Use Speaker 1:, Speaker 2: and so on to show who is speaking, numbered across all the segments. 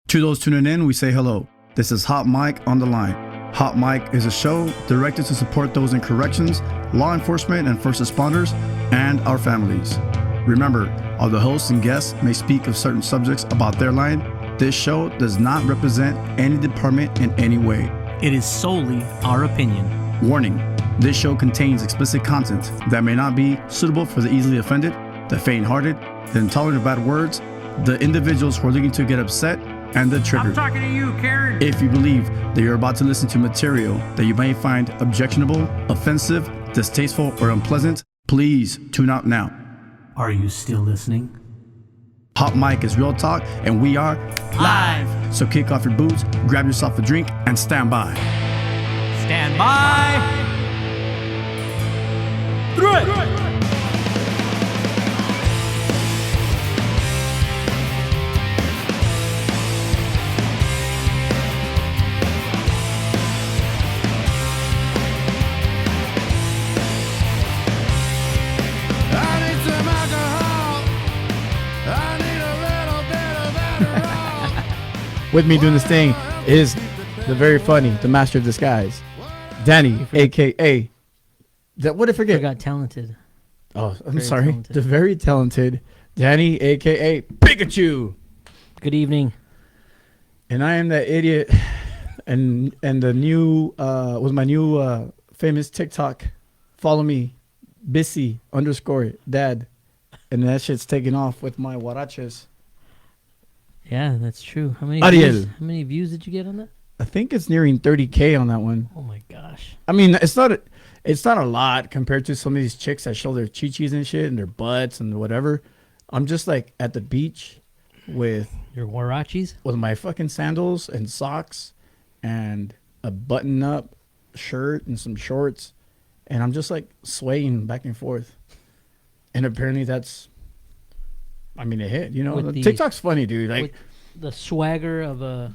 Speaker 1: To those tuning in, we say hello. This is Hot Mike on the Line. Hot Mike is a show directed to support those in corrections, law enforcement and first responders, and our families. Remember, all the hosts and guests may speak of certain subjects about their line. This show does not represent any department in any way.
Speaker 2: It is solely our opinion.
Speaker 1: Warning, this show contains explicit content that may not be suitable for the easily offended, the faint-hearted, the intolerant of bad words, the individuals who are looking to get upset, and the triggered.
Speaker 2: I'm talking to you, Karen.
Speaker 1: If you believe that you're about to listen to material that you may find objectionable, offensive, distasteful, or unpleasant, please tune out now.
Speaker 2: Are you still listening?
Speaker 1: Hot Mic is real talk, and we are live. So kick off your boots, grab yourself a drink, and stand by.
Speaker 2: Stand by. Through it.
Speaker 3: With me doing this thing is the very funny, the master of disguise, Danny, a.k.a. What did I forget?
Speaker 4: Got talented.
Speaker 3: Oh, I'm
Speaker 4: Very
Speaker 3: sorry.
Speaker 4: talented.
Speaker 3: The very talented Danny, a.k.a. Pikachu.
Speaker 4: Good evening.
Speaker 3: And I am that idiot. And the new, was my new famous TikTok. Follow me, Bissy_dad. And that shit's taking off with my huaraches.
Speaker 4: Yeah, that's true. How many
Speaker 3: Ariel.
Speaker 4: views did you get on that?
Speaker 3: I think it's nearing 30K on that one.
Speaker 4: Oh my gosh.
Speaker 3: I mean, it's not a lot compared to some of these chicks that show their chichis and shit and their butts and whatever. I'm just like at the beach with
Speaker 4: Your huaraches?
Speaker 3: my fucking sandals and socks and a button-up shirt and some shorts, and I'm just like swaying back and forth. And apparently that's, I mean, it hit. You know,
Speaker 4: With the-
Speaker 3: TikTok's funny, dude.
Speaker 4: With
Speaker 3: Like,
Speaker 4: the swagger of a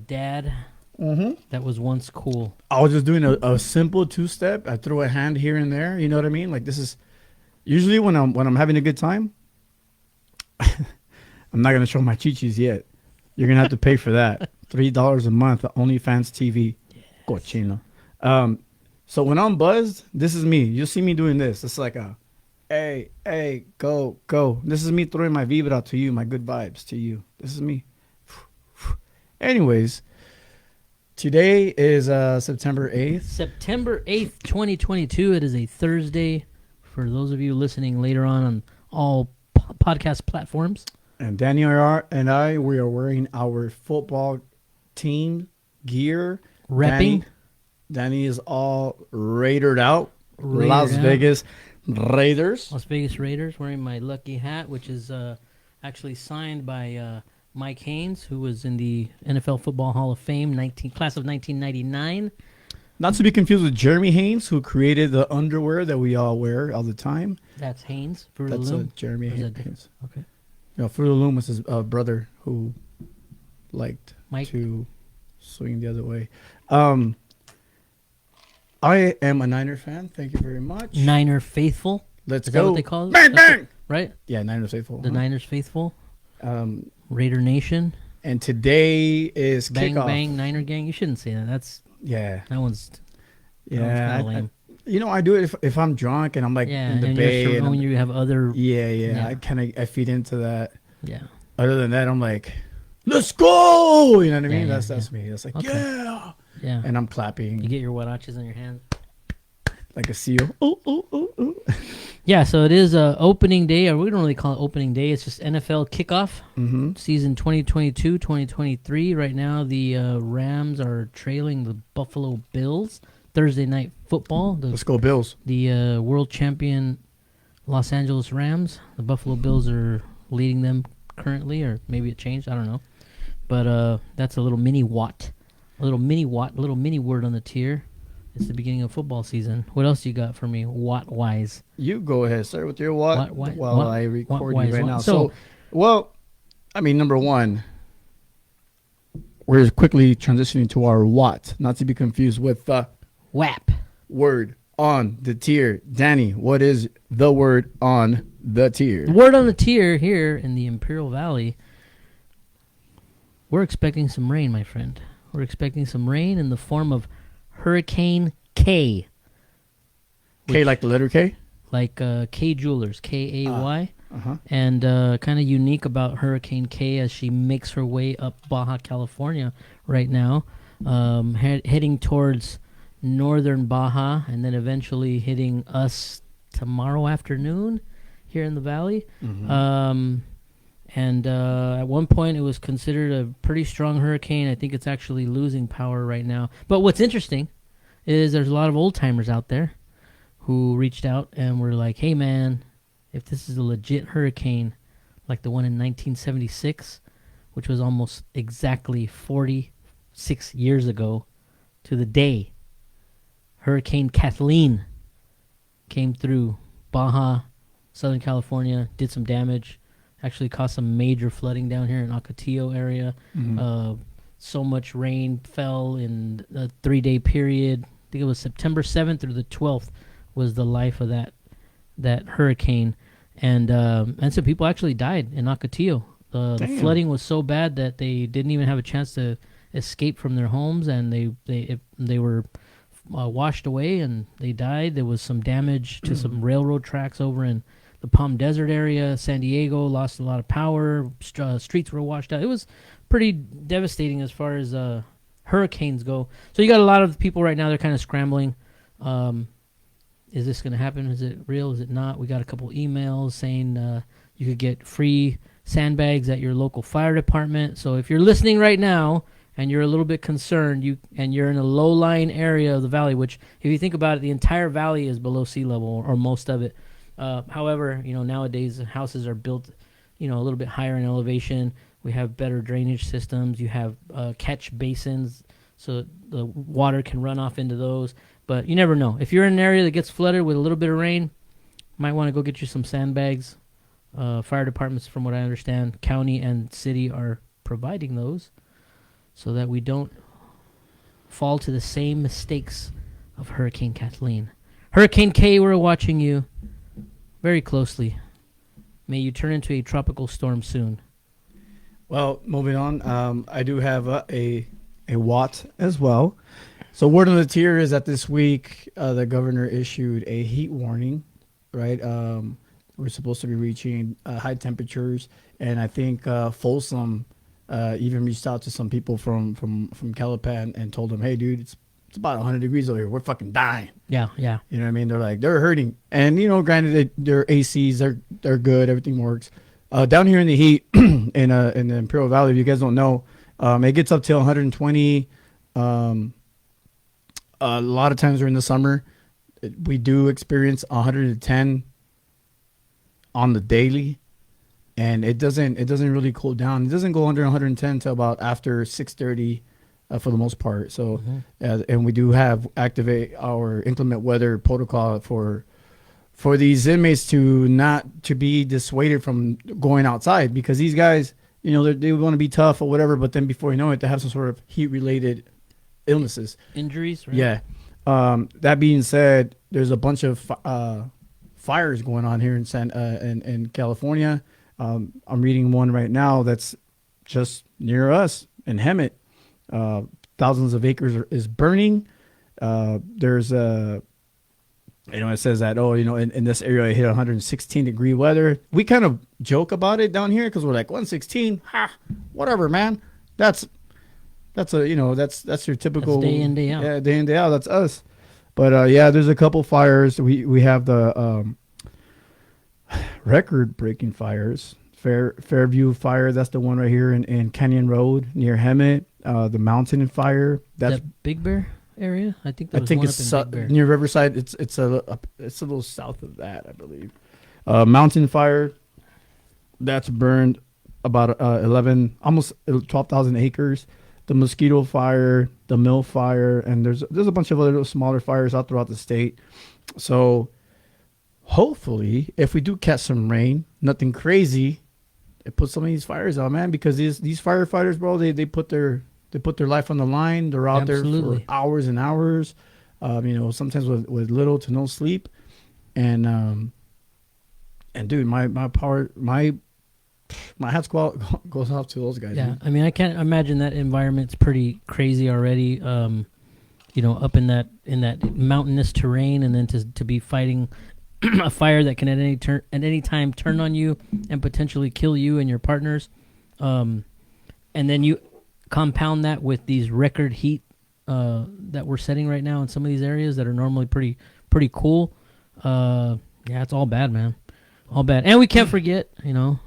Speaker 4: dad that was once cool.
Speaker 3: I was just doing a simple two-step. I throw a hand here and there. You know what I mean? Like, this is usually when I'm having a good time. I'm not gonna show my chichis yet. You're gonna have to pay for that. $3 a month. OnlyFans TV.
Speaker 4: Yes.
Speaker 3: Cochino. So when I'm buzzed, this is me. You'll see me doing this. It's like a, hey, go. This is me throwing my vibra to you, my good vibes to you. This is me. Anyways, today is September 8th.
Speaker 4: September 8th, 2022. It is a Thursday for those of you listening later on all podcast platforms.
Speaker 3: And Daniel and I, we are wearing our football team gear.
Speaker 4: Repping.
Speaker 3: Danny is all Raidered out.
Speaker 4: Raidered
Speaker 3: Las
Speaker 4: out.
Speaker 3: Vegas Raiders.
Speaker 4: Las Vegas Raiders, wearing my lucky hat, which is actually signed by Mike Haynes, who was in the NFL Football Hall of Fame, class of 1999.
Speaker 3: Not to be confused with Jeremy Haynes, who created the underwear that we all wear all the time.
Speaker 4: That's Haynes. Fruit of
Speaker 3: That's
Speaker 4: the Loom.
Speaker 3: Jeremy
Speaker 4: Or is that
Speaker 3: Haynes.
Speaker 4: different? Okay.
Speaker 3: No, Fruit of the Loom was his brother who liked
Speaker 4: Mike.
Speaker 3: to swing the other way. I am a Niner fan. Thank you very much.
Speaker 4: Niner Faithful.
Speaker 3: Let's
Speaker 4: Is
Speaker 3: go.
Speaker 4: that what they call it?
Speaker 3: Bang,
Speaker 4: That's
Speaker 3: bang!
Speaker 4: Right?
Speaker 3: Yeah, Niners faithful.
Speaker 4: The Niners Faithful.
Speaker 3: Um,
Speaker 4: Raider Nation.
Speaker 3: and today is
Speaker 4: Bang
Speaker 3: kickoff.
Speaker 4: Bang Niner Gang. You shouldn't say that.
Speaker 3: Yeah,
Speaker 4: That one's
Speaker 3: yeah.
Speaker 4: kinda lame.
Speaker 3: You know, I do it if I'm drunk and I'm like
Speaker 4: yeah.
Speaker 3: in the
Speaker 4: And
Speaker 3: bay.
Speaker 4: when you have other
Speaker 3: Yeah.
Speaker 4: Yeah.
Speaker 3: I feed into that.
Speaker 4: yeah.
Speaker 3: Other than that, I'm like, let's go. You know what I mean?
Speaker 4: Yeah,
Speaker 3: That's me. It's like,
Speaker 4: Okay.
Speaker 3: yeah.
Speaker 4: Yeah.
Speaker 3: And I'm
Speaker 4: You
Speaker 3: clapping
Speaker 4: get your huaraches on your hands.
Speaker 3: like a seal. Ooh.
Speaker 4: Yeah, so it is opening day, or we don't really call it opening day. It's just NFL kickoff, season 2022-2023. Right now, the Rams are trailing the Buffalo Bills. Thursday night football.
Speaker 3: Let's go Bills.
Speaker 4: The world champion Los Angeles Rams. The Buffalo Bills are leading them currently, or maybe it changed. I don't know. But that's a little mini watt. A little mini word on the tier. It's the beginning of football season. What else you got for me, watt-wise?
Speaker 3: You go ahead, sir, with your what while I record
Speaker 4: Watt-wise,
Speaker 3: you right
Speaker 4: what?
Speaker 3: now.
Speaker 4: So,
Speaker 3: well, I mean, number one, we're quickly transitioning to our what, not to be confused with the
Speaker 4: WAP.
Speaker 3: word on the tier. Danny, what is the word on the tier?
Speaker 4: The word on the tier here in the Imperial Valley we're expecting some rain, my friend. We're expecting some rain in the form of Hurricane K.
Speaker 3: K like the letter K?
Speaker 4: Like K Jewelers, Kay.
Speaker 3: Uh-huh.
Speaker 4: And kind of unique about Hurricane K as she makes her way up Baja California right now, heading towards northern Baja, and then eventually hitting us tomorrow afternoon here in the valley.
Speaker 3: Mm-hmm.
Speaker 4: And at one point it was considered a pretty strong hurricane. I think it's actually losing power right now. But what's interesting is there's a lot of old timers out there who reached out and were like, hey man, if this is a legit hurricane like the one in 1976, which was almost exactly 46 years ago to the day, Hurricane Kathleen came through Baja, Southern California, did some damage, actually caused some major flooding down here in Ocotillo area.
Speaker 3: Mm-hmm.
Speaker 4: So much rain fell in a 3-day period. I think it was September 7th through the 12th was the life of that hurricane. And so people actually died in Ocotillo. The flooding was so bad that they didn't even have a chance to escape from their homes, and they were washed away and they died. There was some damage to some railroad tracks over in the Palm Desert area. San Diego lost a lot of power. Streets were washed out. It was pretty devastating as far as hurricanes go. So you got a lot of people right now, they're kind of scrambling. Is this going to happen? Is it real? Is it not? We got a couple emails saying you could get free sandbags at your local fire department. So if you're listening right now and you're a little bit concerned, and you're in a low-lying area of the valley, which if you think about it, the entire valley is below sea level, or most of it. However, nowadays houses are built, a little bit higher in elevation. We have better drainage systems. You have catch basins, so the water can run off into those. But you never know. If you're in an area that gets flooded with a little bit of rain, might want to go get you some sandbags. Fire departments, from what I understand, county and city are providing those so that we don't fall to the same mistakes of Hurricane Kathleen. Hurricane K, we're watching you very closely. May you turn into a tropical storm soon.
Speaker 3: Well, moving on, I do have a watt as well. So word on the tier is that this week the governor issued a heat warning, right? We're supposed to be reaching high temperatures, and I think Folsom even reached out to some people from Calipan and told them, hey, dude, it's about 100 degrees over here. We're fucking dying.
Speaker 4: Yeah.
Speaker 3: You know what I mean? They're hurting. And, granted, their ACs, they're good. Everything works. Down here in the heat in the Imperial Valley, if you guys don't know, it gets up to 120. A lot of times during the summer, we do experience 110 on the daily, and it doesn't really cool down. It doesn't go under 110 until about after 6:30 for the most part. So, and we do activate our inclement weather protocol for these inmates to be dissuaded from going outside, because these guys, they want to be tough or whatever, but then before you know it, they have some sort of heat related illnesses,
Speaker 4: injuries, right?
Speaker 3: Yeah. That being said, there's a bunch of fires going on here in California. I'm reading one right now that's just near us in Hemet. Thousands of acres is burning. There's it says that, in this area it hit 116 degree weather. We kind of joke about it down here because we're like 116, whatever, man. That's your typical,
Speaker 4: that's day in, day out.
Speaker 3: Yeah, day in, day out. That's us. But there's a couple fires. We have the record-breaking fires. Fairview fire. That's the one right here in Canyon Road near Hemet. The Mountain Fire. That's
Speaker 4: that Big Bear area. I think one
Speaker 3: it's
Speaker 4: up in Big Bear.
Speaker 3: near Riverside. It's a little south of that, I believe. Mountain Fire. That's burned about almost 12,000 acres. The Mosquito Fire, the Mill Fire, and there's a bunch of other smaller fires out throughout the state. So hopefully, if we do catch some rain, nothing crazy, it puts some of these fires out, man. Because these firefighters, bro, they put their life on the line. They're out there for hours and hours. Sometimes with little to no sleep. And dude, my My hat's goes off to those guys.
Speaker 4: Yeah,
Speaker 3: Man.
Speaker 4: I mean, I can't imagine that environment's pretty crazy already. Up in that mountainous terrain, and then to be fighting a fire that can at any time turn on you and potentially kill you and your partners, and then you compound that with these record heat that we're setting right now in some of these areas that are normally pretty cool. Yeah, it's all bad, man. All bad, and we can't forget, our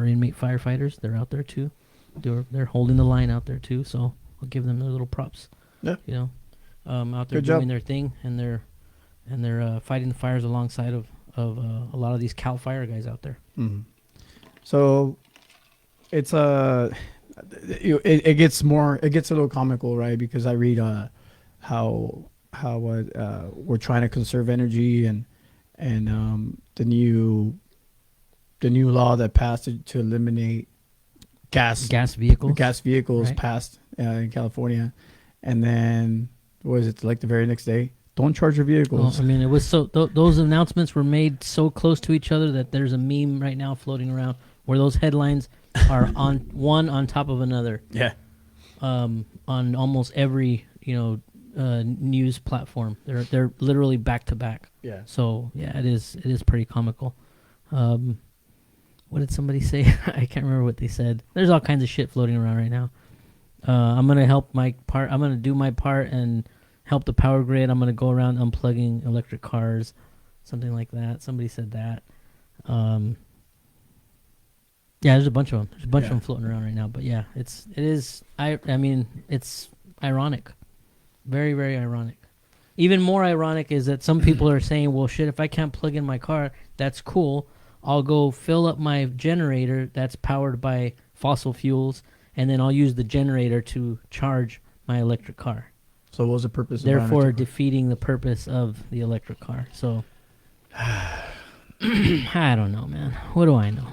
Speaker 4: inmate firefighters. They're out there too. They're holding the line out there too. So I'll give them their little props.
Speaker 3: Yeah.
Speaker 4: Out there
Speaker 3: Good
Speaker 4: doing
Speaker 3: job.
Speaker 4: their thing, and they're fighting the fires alongside of a lot of these Cal Fire guys out there.
Speaker 3: Mm-hmm. So it's it gets a little comical, right? Because I read how we're trying to conserve energy and the new law that passed to eliminate gas vehicles
Speaker 4: right.
Speaker 3: passed in California, and then what is it, like the very next day, don't charge your vehicles.
Speaker 4: Well, I mean, it was so those announcements were made so close to each other that there's a meme right now floating around where those headlines are on one on top of another.
Speaker 3: Yeah.
Speaker 4: On almost every news platform, they're literally back to back.
Speaker 3: Yeah.
Speaker 4: So yeah, it is pretty comical. What did somebody say? I can't remember what they said. There's all kinds of shit floating around right now. I'm gonna help my part. I'm gonna do my part and help the power grid. I'm gonna go around unplugging electric cars, something like that. Somebody said that. Yeah, there's a bunch of them. There's a bunch of them floating around right now. But yeah, it is. I mean, it's ironic, very very ironic. Even more ironic is that some people are saying, "Well, shit, if I can't plug in my car, that's cool. I'll go fill up my generator that's powered by fossil fuels, and then I'll use the generator to charge my electric car.
Speaker 3: So what was the purpose?
Speaker 4: Therefore, defeating the purpose of the electric car." So, I don't know, man. What do I know?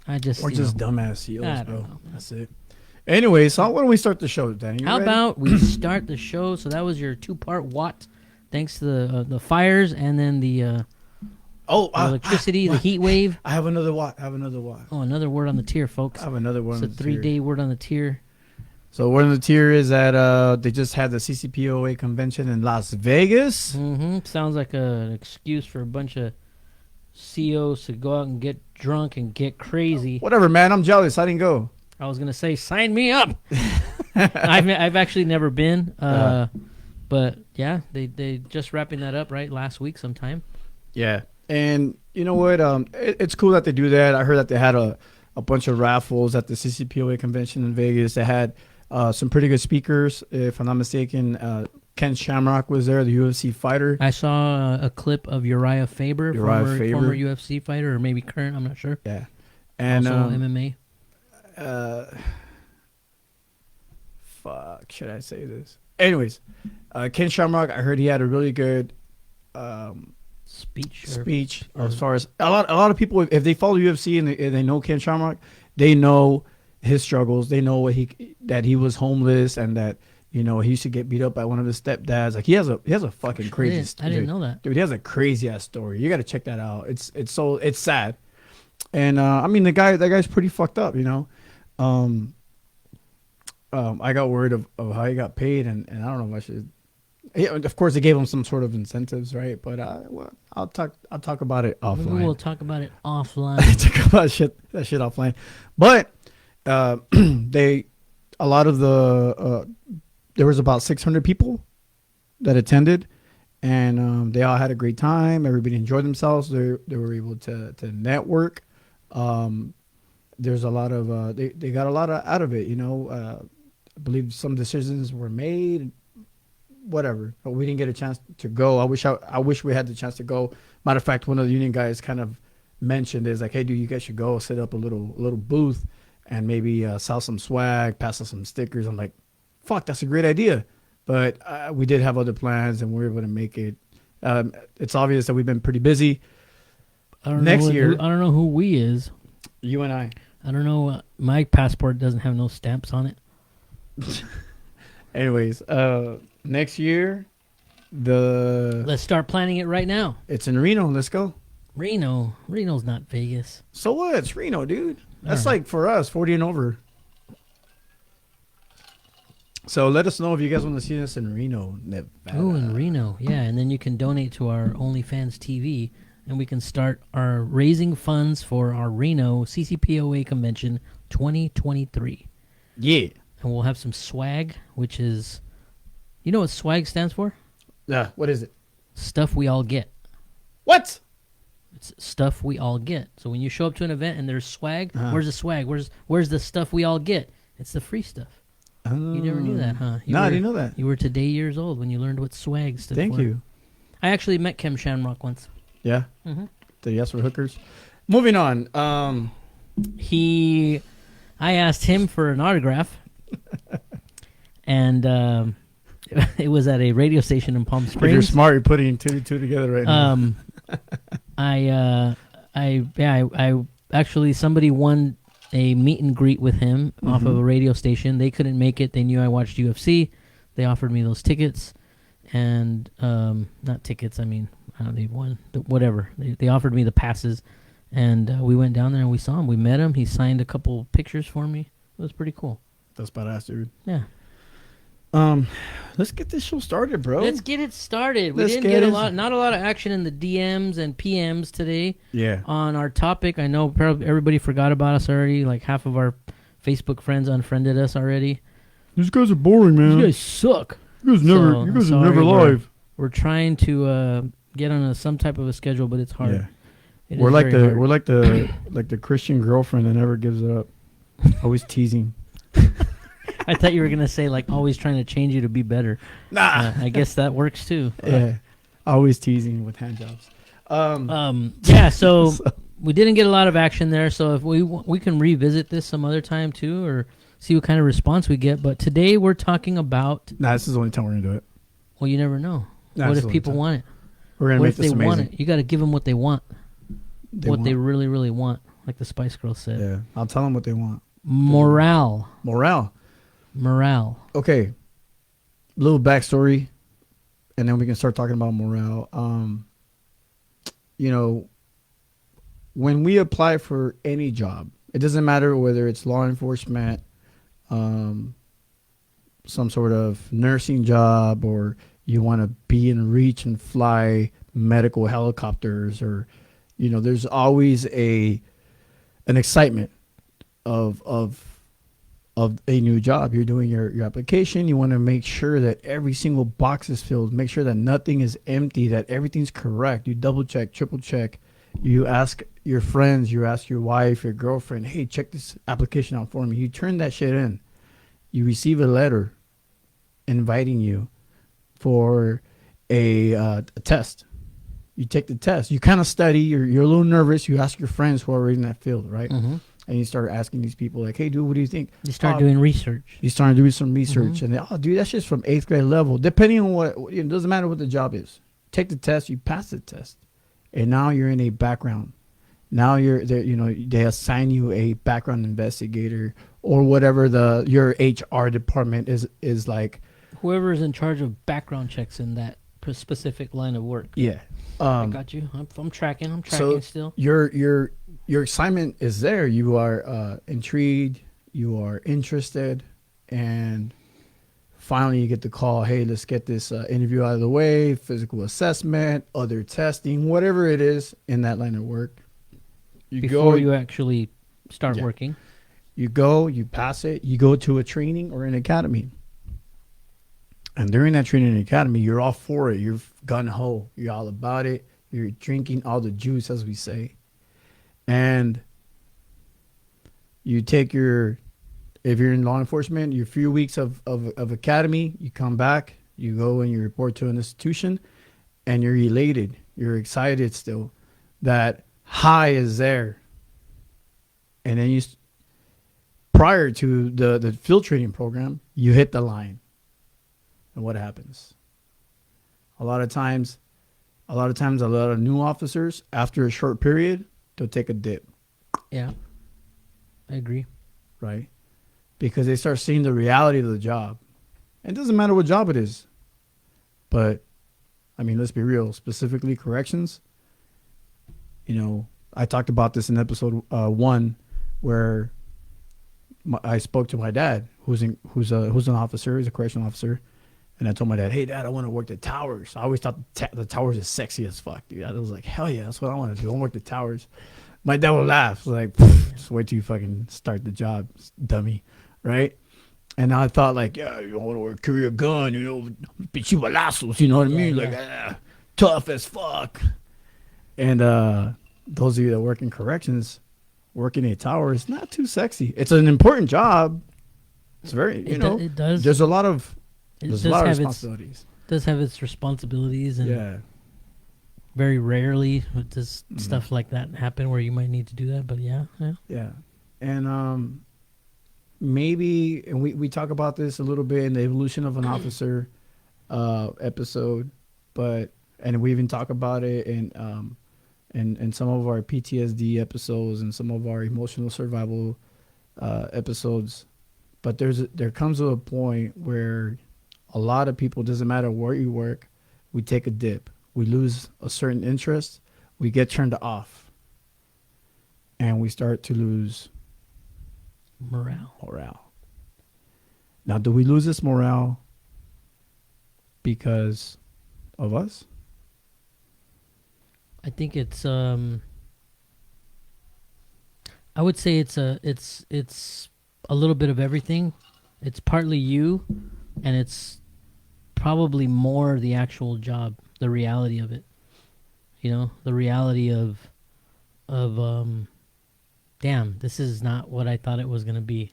Speaker 3: We're just dumbass CEOs,
Speaker 4: I don't
Speaker 3: bro.
Speaker 4: know, man.
Speaker 3: That's it. Anyway, so why don't we start the show, Danny? You
Speaker 4: How
Speaker 3: ready?
Speaker 4: about we start the show? So that was your 2-part Watt, thanks to the fires and then the electricity, the heat wave.
Speaker 3: I have another watt.
Speaker 4: Oh, another word on the tier, folks.
Speaker 3: I have another one.
Speaker 4: It's a 3-day word on the tier.
Speaker 3: So one of the tier is that they just had the CCPOA convention in Las Vegas.
Speaker 4: Mm-hmm. Sounds like an excuse for a bunch of CEOs to go out and get drunk and get crazy.
Speaker 3: Whatever, man. I'm jealous. I didn't go.
Speaker 4: I was gonna say, sign me up. I've actually never been, but yeah, they just wrapping that up right last week sometime.
Speaker 3: Yeah, and you know what? It's cool that they do that. I heard that they had a bunch of raffles at the CCPOA convention in Vegas. They had some pretty good speakers. If I'm not mistaken, Ken Shamrock was there, the UFC fighter.
Speaker 4: I saw a clip of Uriah Faber, former UFC fighter, or maybe current. I'm not sure.
Speaker 3: Yeah, and
Speaker 4: also MMA.
Speaker 3: Fuck, should I say this? Anyways, Ken Shamrock, I heard he had a really good
Speaker 4: speech.
Speaker 3: As far as a lot of people, if they follow UFC and they know Ken Shamrock, they know his struggles. They know that he was homeless and that he used to get beat up by one of his stepdads. Like he has a fucking crazy story.
Speaker 4: I didn't know that.
Speaker 3: Dude, he has a crazy ass story. You got to check that out. It's sad. And I mean that guy's pretty fucked up, I got word of how he got paid, and I don't know if I should. Yeah, of course, they gave him some sort of incentives, right? But I'll talk about it offline.
Speaker 4: We'll talk about it offline.
Speaker 3: Talk about that shit offline. But there was about 600 people that attended, and they all had a great time. Everybody enjoyed themselves. They were able to network. There's a lot of they got a lot out of it. I believe some decisions were made. Whatever, but we didn't get a chance to go. I wish we had the chance to go. Matter of fact, one of the union guys kind of mentioned is like, hey, dude, you guys should go set up a little booth and maybe sell some swag, pass us some stickers. I'm like, fuck, that's a great idea. But we did have other plans and we were able to make it. It's obvious that we've been pretty busy. Next year,
Speaker 4: I don't know who we is.
Speaker 3: You and I.
Speaker 4: I don't know. My passport doesn't have no stamps on it.
Speaker 3: Anyways, next year,
Speaker 4: let's start planning it right now.
Speaker 3: It's in Reno. Let's go.
Speaker 4: Reno's not Vegas.
Speaker 3: So what? It's Reno, dude. That's
Speaker 4: All right.
Speaker 3: like for us, 40 and over. So let us know if you guys want to see us in Reno, Nevada.
Speaker 4: Oh, in Reno, yeah, and then you can donate to our OnlyFans TV, and we can start our raising funds for our Reno CCPOA convention 2023,
Speaker 3: Yeah.
Speaker 4: and we'll have some swag, which is, you know what swag stands for?
Speaker 3: Yeah. What is it?
Speaker 4: Stuff we all get.
Speaker 3: What?
Speaker 4: It's stuff we all get. So when you show up to an event and there's swag,
Speaker 3: Uh-huh.
Speaker 4: where's the swag? Where's the stuff we all get? It's the free stuff. You never knew that, huh?
Speaker 3: No, I didn't know that.
Speaker 4: You were today years old when you learned what swag stood
Speaker 3: Thank
Speaker 4: for.
Speaker 3: you.
Speaker 4: I actually met Kim Shamrock once.
Speaker 3: Yeah.
Speaker 4: Mm-hmm.
Speaker 3: Did he ask for hookers? Moving on.
Speaker 4: I asked him for an autograph, and it was at a radio station in Palm
Speaker 3: If you're
Speaker 4: Springs.
Speaker 3: smart, you're putting two and two together right now.
Speaker 4: I actually somebody won a meet and greet with him off of a radio station. They couldn't make it. They knew I watched UFC. They offered me those tickets, and not tickets. I mean, they won whatever. They offered me the passes, and we went down there and we saw him. We met him. He signed a couple pictures for me. It was pretty cool.
Speaker 3: That's badass, dude.
Speaker 4: Yeah.
Speaker 3: Let's get this show started, bro.
Speaker 4: Let's get it started. We
Speaker 3: Let's
Speaker 4: didn't
Speaker 3: get
Speaker 4: get
Speaker 3: it.
Speaker 4: not a lot of action in the DMs and PMs today
Speaker 3: Yeah.
Speaker 4: on our topic. I know probably everybody forgot about us already. Like half of our Facebook friends unfriended us already.
Speaker 3: These guys are boring, man.
Speaker 4: You guys suck.
Speaker 3: You guys
Speaker 4: So,
Speaker 3: you guys
Speaker 4: I'm
Speaker 3: are never
Speaker 4: sorry,
Speaker 3: live.
Speaker 4: We're trying to get on some type of a schedule, but it's hard.
Speaker 3: Yeah.
Speaker 4: It
Speaker 3: We're
Speaker 4: is
Speaker 3: like
Speaker 4: very
Speaker 3: the
Speaker 4: hard.
Speaker 3: we're like the Christian girlfriend that never gives up. Always teasing.
Speaker 4: I thought you were gonna say like always trying to change you to be better.
Speaker 3: Nah.
Speaker 4: I guess that works too.
Speaker 3: Yeah. Always teasing with hand jobs.
Speaker 4: Yeah. So we didn't get a lot of action there. So if we can revisit this some other time too, or see what kind of response we get. But today we're talking about.
Speaker 3: Nah, this is the only time we're gonna do it.
Speaker 4: Well, you never know.
Speaker 3: Nah,
Speaker 4: What
Speaker 3: this is
Speaker 4: if
Speaker 3: the only
Speaker 4: people
Speaker 3: time.
Speaker 4: want it?
Speaker 3: We're gonna
Speaker 4: What
Speaker 3: make
Speaker 4: if they
Speaker 3: this amazing.
Speaker 4: want it? You got to give them what they want.
Speaker 3: They
Speaker 4: What they
Speaker 3: want-
Speaker 4: really, really want, like the Spice Girls said.
Speaker 3: Yeah, I'll tell them what they want.
Speaker 4: Morale.
Speaker 3: Morale. Okay. Little backstory, and then we can start talking about morale. When we apply for any job, it doesn't matter whether it's law enforcement, some sort of nursing job, or you want to be in reach and fly medical helicopters, or there's always an excitement of a new job. You're doing your application. You want to make sure that every single box is filled, make sure that nothing is empty, that everything's correct. You double check, triple check. You ask your friends, you ask your wife, your girlfriend, hey, check this application out for me. You turn that shit in. You receive a letter inviting you for a test. You take the test. You kind of study. You're a little nervous. You ask your friends who are in that field, right?
Speaker 4: Mm-hmm.
Speaker 3: And you start asking these people like, hey, dude, what do you think?
Speaker 4: You start doing research.
Speaker 3: You start doing some research.
Speaker 4: Mhm.
Speaker 3: And they, oh, dude, that's just from 8th grade level. Depending on what, it doesn't matter what the job is. Take the test. You pass the test. And now you're in a background. Now you're there, they assign you a background investigator or whatever your HR department is like.
Speaker 4: Whoever is in charge of background checks in that specific line of work.
Speaker 3: Yeah.
Speaker 4: I got you. I'm tracking. I'm tracking
Speaker 3: So
Speaker 4: still.
Speaker 3: your assignment is there. You are intrigued. You are interested, and finally you get the call. Hey, let's get this interview out of the way. Physical assessment, other testing, whatever it is in that line of work.
Speaker 4: Before you actually start
Speaker 3: Yeah.
Speaker 4: working.
Speaker 3: You go, you pass it. You go to a training or an academy. And during that training and academy, you're all for it. You're gun-ho. You're all about it. You're drinking all the juice, as we say. And you take if you're in law enforcement, your few weeks of academy, you come back, you go and you report to an institution, and you're elated. You're excited still. That high is there. And then prior to the field training program, you hit the line. And what happens? A lot of times, a lot of new officers, after a short period, they'll take a dip,
Speaker 4: Yeah. I agree.
Speaker 3: right? Because they start seeing the reality of the job. It doesn't matter what job it is. But, I mean, let's be real. Specifically, corrections, I talked about this in episode 1, where I spoke to my dad, who's an officer, he's a correctional officer, and I told my dad, "Hey, Dad, I want to work the towers." I always thought the towers is sexy as fuck, dude. I was like, "Hell yeah, that's what I want to do. I want to work the towers." My dad would laugh, like, "Just wait till you fucking start the job, dummy," right? And I thought, like, yeah, you want to carry a gun, pichu balazos, you know what I mean? Like, tough as fuck. And those of you that work in corrections, working a tower is not too sexy. It's an important job. It's very,
Speaker 4: it does.
Speaker 3: There's a lot of
Speaker 4: It
Speaker 3: responsibilities.
Speaker 4: does have its responsibilities, and
Speaker 3: Yeah.
Speaker 4: very rarely does stuff like that happen where you might need to do that. But yeah.
Speaker 3: Yeah. And maybe, and we talk about this a little bit in the evolution of an officer episode, and we even talk about it in some of our PTSD episodes and some of our emotional survival episodes. But there comes to a point where a lot of people, doesn't matter where you work, we take a dip. We lose a certain interest. We get turned off. And we start to lose morale. Now, do we lose this morale because of us?
Speaker 4: I think it's I would say it's a little bit of everything. It's partly you, and it's probably more the actual job, the reality of it. The reality of damn, this is not what I thought it was going to be,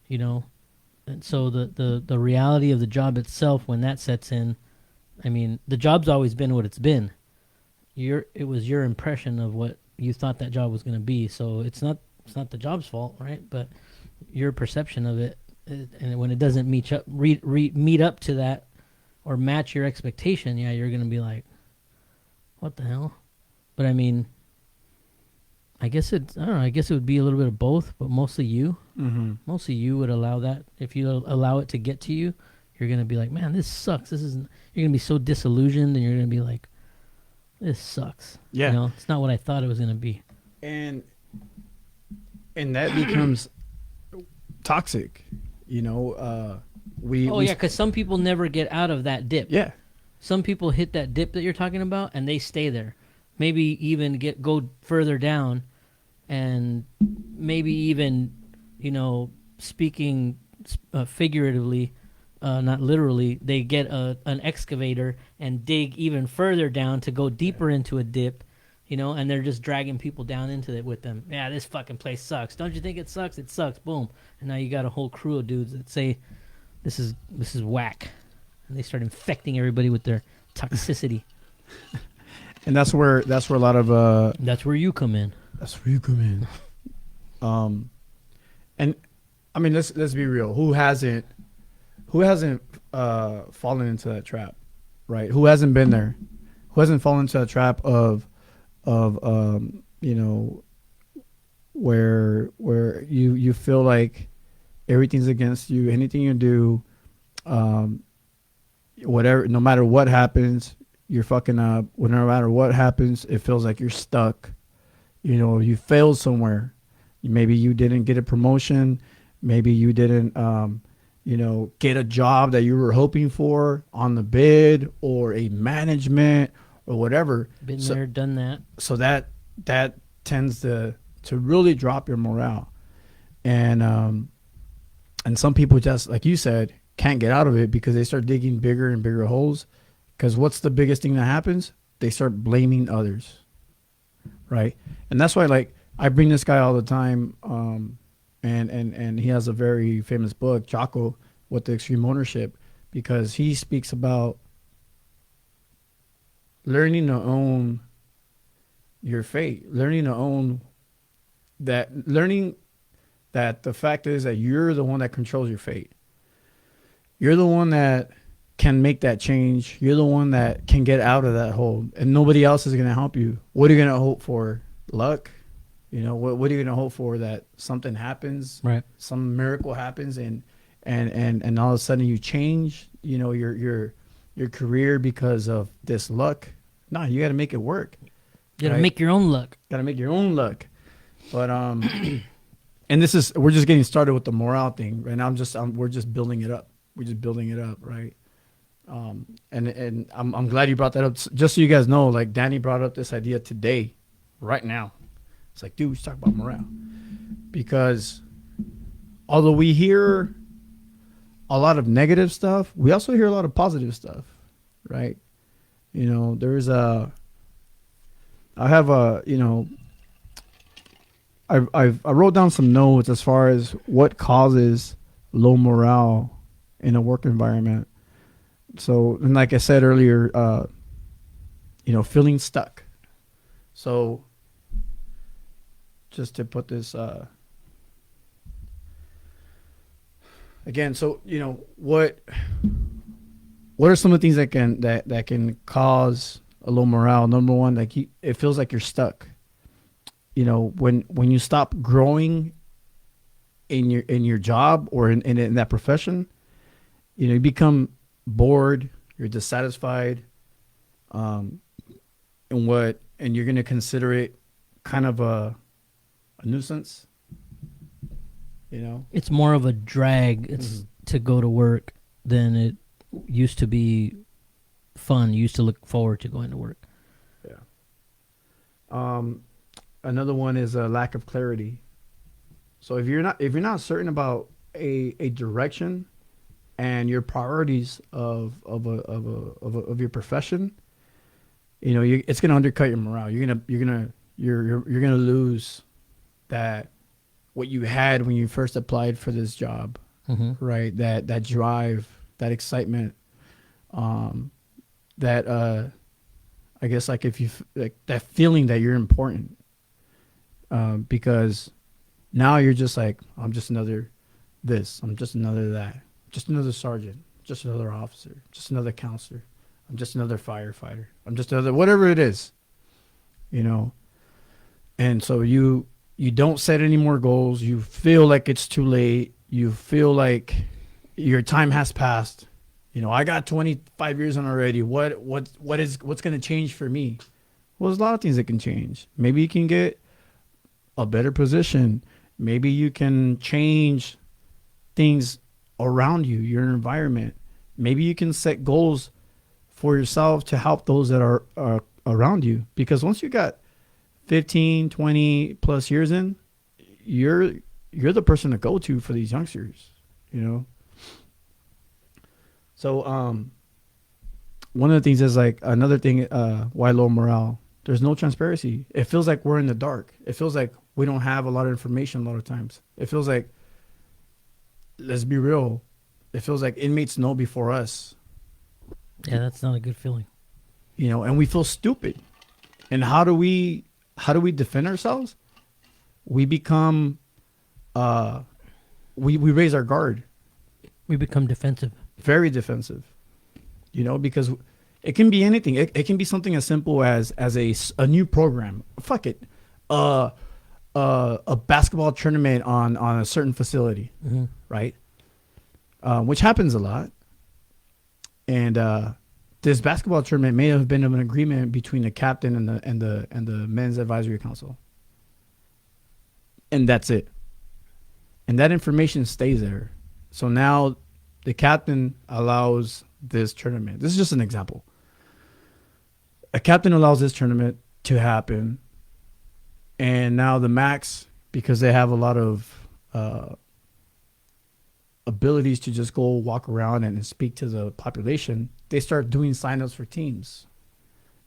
Speaker 4: And so the reality of the job itself, when that sets in, I mean, the job's always been what it's been. It was your impression of what you thought that job was going to be. So it's not the job's fault, right? But your perception of it, and when it doesn't meet up to that or match your expectation, yeah, you're going to be like, what the hell? But I mean, I guess it would be a little bit of both, but mostly you.
Speaker 3: Mm-hmm.
Speaker 4: Mostly you would allow that. If you allow it to get to you, you're going to be like, man, this sucks. You're going to be so disillusioned, and you're going to be like, this sucks.
Speaker 3: Yeah.
Speaker 4: It's not what I thought it was going to be.
Speaker 3: And that becomes toxic,
Speaker 4: Because some people never get out of that dip.
Speaker 3: Yeah.
Speaker 4: Some people hit that dip that you're talking about, and they stay there. Maybe even go further down, and maybe even, speaking figuratively, not literally, they get an excavator and dig even further down to go deeper into a dip, and they're just dragging people down into it with them. Yeah, this fucking place sucks. Don't you think it sucks? It sucks. Boom. And now you got a whole crew of dudes that say, this is whack. And they start infecting everybody with their toxicity.
Speaker 3: And that's where a lot of
Speaker 4: that's where you come in.
Speaker 3: That's where you come in. And I mean, let's be real. Who hasn't fallen into that trap, right? Who hasn't been there? Who hasn't fallen into that trap of where you feel like everything's against you, anything you do, whatever, no matter what happens, you're fucking up. No matter what happens, it feels like you're stuck. You failed somewhere. Maybe you didn't get a promotion. Maybe you didn't, get a job that you were hoping for on the bid, or a management or whatever.
Speaker 4: Been there, done that.
Speaker 3: So that tends to really drop your morale. And some people, just like you said, can't get out of it because they start digging bigger and bigger holes. Because what's the biggest thing that happens? They start blaming others, right? And that's why, like, I bring this guy all the time, and he has a very famous book, Jocko, with the Extreme Ownership, because he speaks about learning to own your fate, learning that the fact is that you're the one that controls your fate. You're the one that can make that change. You're the one that can get out of that hole, and nobody else is going to help you. What are you going to hope for? Luck? What are you going to hope for? That something happens,
Speaker 4: right?
Speaker 3: Some miracle happens, and all of a sudden you change, your career because of this luck. No, you got to make it work.
Speaker 4: You gotta
Speaker 3: Right.
Speaker 4: make your own luck.
Speaker 3: Got to make your own luck. But and we're just getting started with the morale thing, right now. We're just building it up. We're just building it up, right? And I'm glad you brought that up. Just so you guys know, like Danny brought up this idea today, right now. It's like, dude, we should talk about morale, because although we hear a lot of negative stuff, we also hear a lot of positive stuff, right? You know, I wrote down some notes as far as what causes low morale in a work environment. So, and like I said earlier, feeling stuck. So, just to put this again, so what are some of the things that can cause a low morale? Number one, like it feels like you're stuck. When you stop growing in your job or in that profession, you become bored, you're dissatisfied, and you're going to consider it kind of a nuisance.
Speaker 4: It's more of a drag. It's to go to work than it used to be fun. You used to look forward to going to work.
Speaker 3: Yeah. Another one is a lack of clarity. So if you're not certain about a direction and your priorities of your profession, it's gonna undercut your morale. You're gonna lose that what you had when you first applied for this job, right? That drive, that excitement, that I guess like if you like that feeling that you're important, because now you're just like, I'm just another this, I'm just another that, just another sergeant, just another officer, just another counselor, I'm just another firefighter, I'm just another whatever it is, and so you don't set any more goals. You feel like it's too late. You feel like your time has passed. I got 25 years on already. What's going to change for me? Well, there's a lot of things that can change. Maybe you can get a better position. Maybe you can change things around you, your environment. Maybe you can set goals for yourself to help those that are around you. Because once you got 15, 20 plus years in, you're the person to go to for these youngsters, So one of the things is like another thing, why low morale, there's no transparency. It feels like we're in the dark. It feels like we don't have a lot of information a lot of times. It feels like, let's be real, it feels like inmates know before us.
Speaker 4: Yeah, that's not a good feeling.
Speaker 3: And we feel stupid. And how do we defend ourselves? We become, we raise our guard.
Speaker 4: We become defensive.
Speaker 3: Very defensive, because it can be anything. It can be something as simple as a new program. Fuck it. A basketball tournament on a certain facility, right? Which happens a lot. And this basketball tournament may have been an agreement between the captain and the men's advisory council. And that's it. And that information stays there. So now the captain allows this tournament. This is just an example. A captain allows this tournament to happen. And now the Max, because they have a lot of abilities to just go walk around and speak to the population, they start doing signups for teams.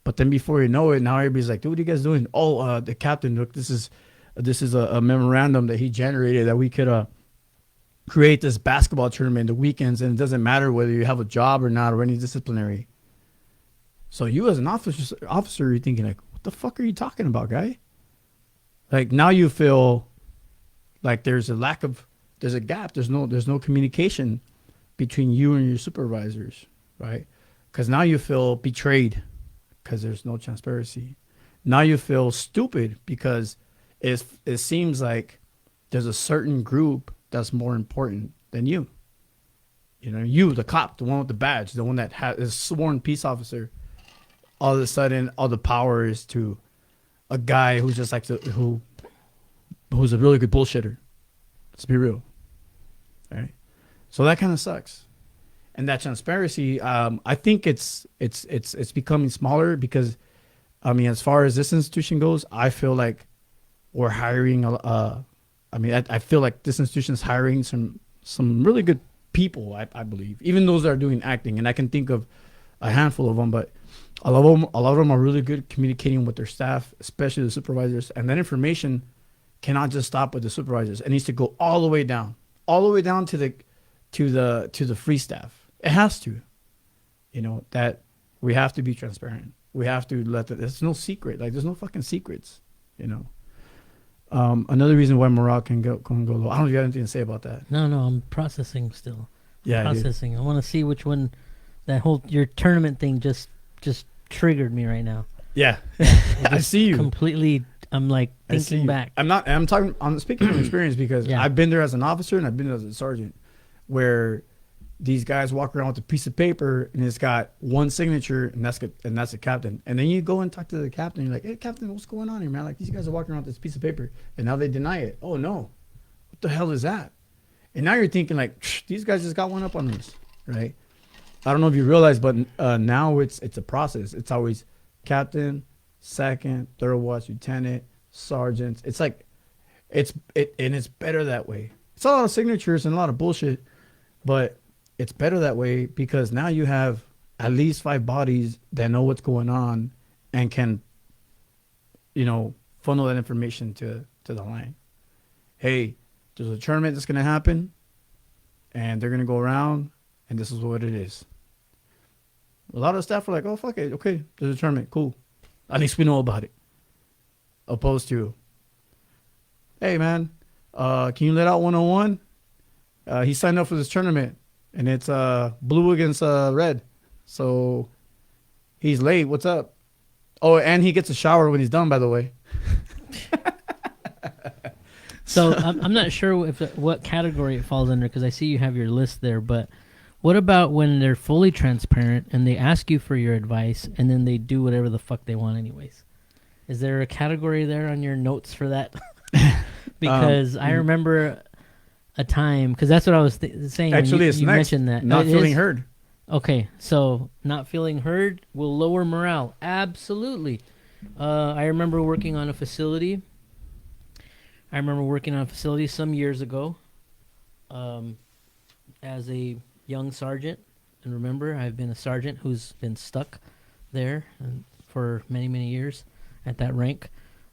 Speaker 3: But then before you know it, now everybody's like, dude, what are you guys doing? Oh, the captain, look, this is a memorandum that he generated that we could create this basketball tournament the weekends, and it doesn't matter whether you have a job or not or any disciplinary. So you as an officer, you're thinking like, what the fuck are you talking about, guy? Like now you feel like there's a gap. There's no communication between you and your supervisors, right? Because now you feel betrayed because there's no transparency. Now you feel stupid because it seems like there's a certain group that's more important than you. You, the cop, the one with the badge, the one that is sworn peace officer, all of a sudden, all the power is to a guy who's just like who's a really good bullshitter. Let's be real. All right. So that kind of sucks. And that transparency, I think it's becoming smaller because, I mean, as far as this institution goes, I feel like we're hiring. I feel like this institution is hiring some really good people. I believe, even those that are doing acting, and I can think of a handful of them, but a lot of them are really good communicating with their staff, especially the supervisors. And that information cannot just stop with the supervisors. It needs to go all the way down to the free staff. It has to, that we have to be transparent. We have to there's no secret. Like, there's no fucking secrets, Another reason why morale can go low. I don't know if you have anything to say about that.
Speaker 4: No, I'm processing still.
Speaker 3: Yeah,
Speaker 4: processing. I want to see which one, your tournament thing just triggered me right now.
Speaker 3: Yeah. I see you.
Speaker 4: Completely, I'm like thinking back.
Speaker 3: I'm speaking from experience because I've been there as an officer and I've been there as a sergeant, where these guys walk around with a piece of paper and it's got one signature and that's the captain. And then you go and talk to the captain. You're like, hey, captain, what's going on here, man? Like, these guys are walking around with this piece of paper and now they deny it. Oh no, what the hell is that? And now you're thinking like, these guys just got one up on this, right? I don't know if you realize, but now it's a process. It's always captain, second, third watch, lieutenant, sergeant. It's like, and it's better that way. It's a lot of signatures and a lot of bullshit, but it's better that way because now you have at least 5 bodies that know what's going on and can, funnel that information to the line. Hey, there's a tournament that's going to happen and they're going to go around and this is what it is. A lot of staff are like, oh, fuck it. Okay, there's a tournament. Cool. At least we know about it. Opposed to, hey, man, can you let out 101? He signed up for this tournament. And it's blue against red. So he's late. What's up? Oh, and he gets a shower when he's done, by the way.
Speaker 4: So I'm not sure what category it falls under because I see you have your list there. But what about when they're fully transparent and they ask you for your advice and then they do whatever the fuck they want anyways? Is there a category there on your notes for that? Because I remember a time, because that's what I was saying.
Speaker 3: Actually,
Speaker 4: you mentioned that.
Speaker 3: Not feeling heard.
Speaker 4: Okay, so not feeling heard will lower morale. Absolutely. I remember working on a facility. Some years ago as a young sergeant. And remember, I've been a sergeant who's been stuck there for many, many years at that rank.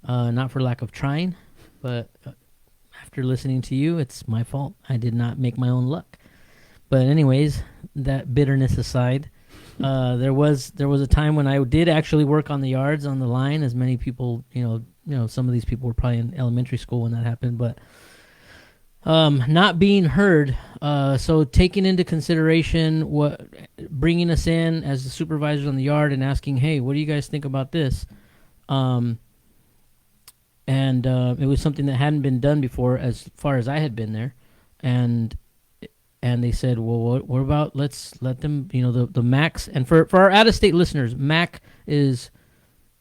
Speaker 4: Not for lack of trying, but after listening to you, it's my fault. I did not make my own luck. But anyways, that bitterness aside, there was a time when I did actually work on the yards on the line, as many people, some of these people were probably in elementary school when that happened, but not being heard. So taking into consideration bringing us in as the supervisors on the yard and asking, hey, what do you guys think about this? And it was something that hadn't been done before as far as I had been there. And they said, well, what about, let's let them, the MACs. And for our out-of-state listeners, MAC is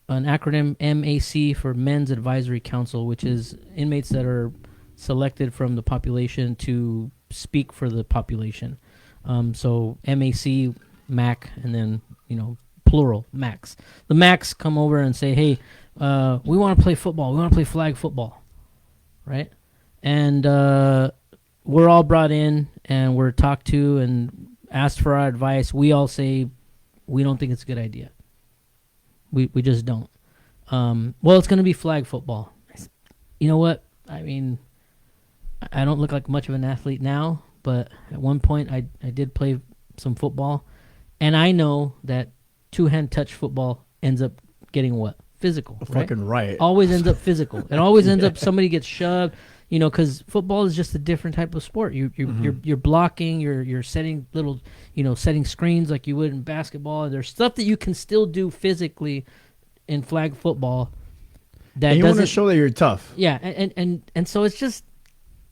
Speaker 4: an acronym, MAC, for Men's Advisory Council, which is inmates that are selected from the population to speak for the population. So MAC, MAC, and then, plural, MACs. The MACs come over and say, hey, we want to play football. We want to play flag football, right? And we're all brought in and we're talked to and asked for our advice. We all say we don't think it's a good idea. We just don't. Well, it's going to be flag football. You know what? I mean, I don't look like much of an athlete now, but at one point I did play some football, and I know that two-hand touch football ends up getting what? Physical, right?
Speaker 3: Fucking right.
Speaker 4: Always ends up physical. It always ends up somebody gets shoved, because football is just a different type of sport. You're blocking, you're setting little, setting screens like you would in basketball. There's stuff that you can still do physically in flag football. That
Speaker 3: and you want to show that you're tough.
Speaker 4: Yeah, and so it's just,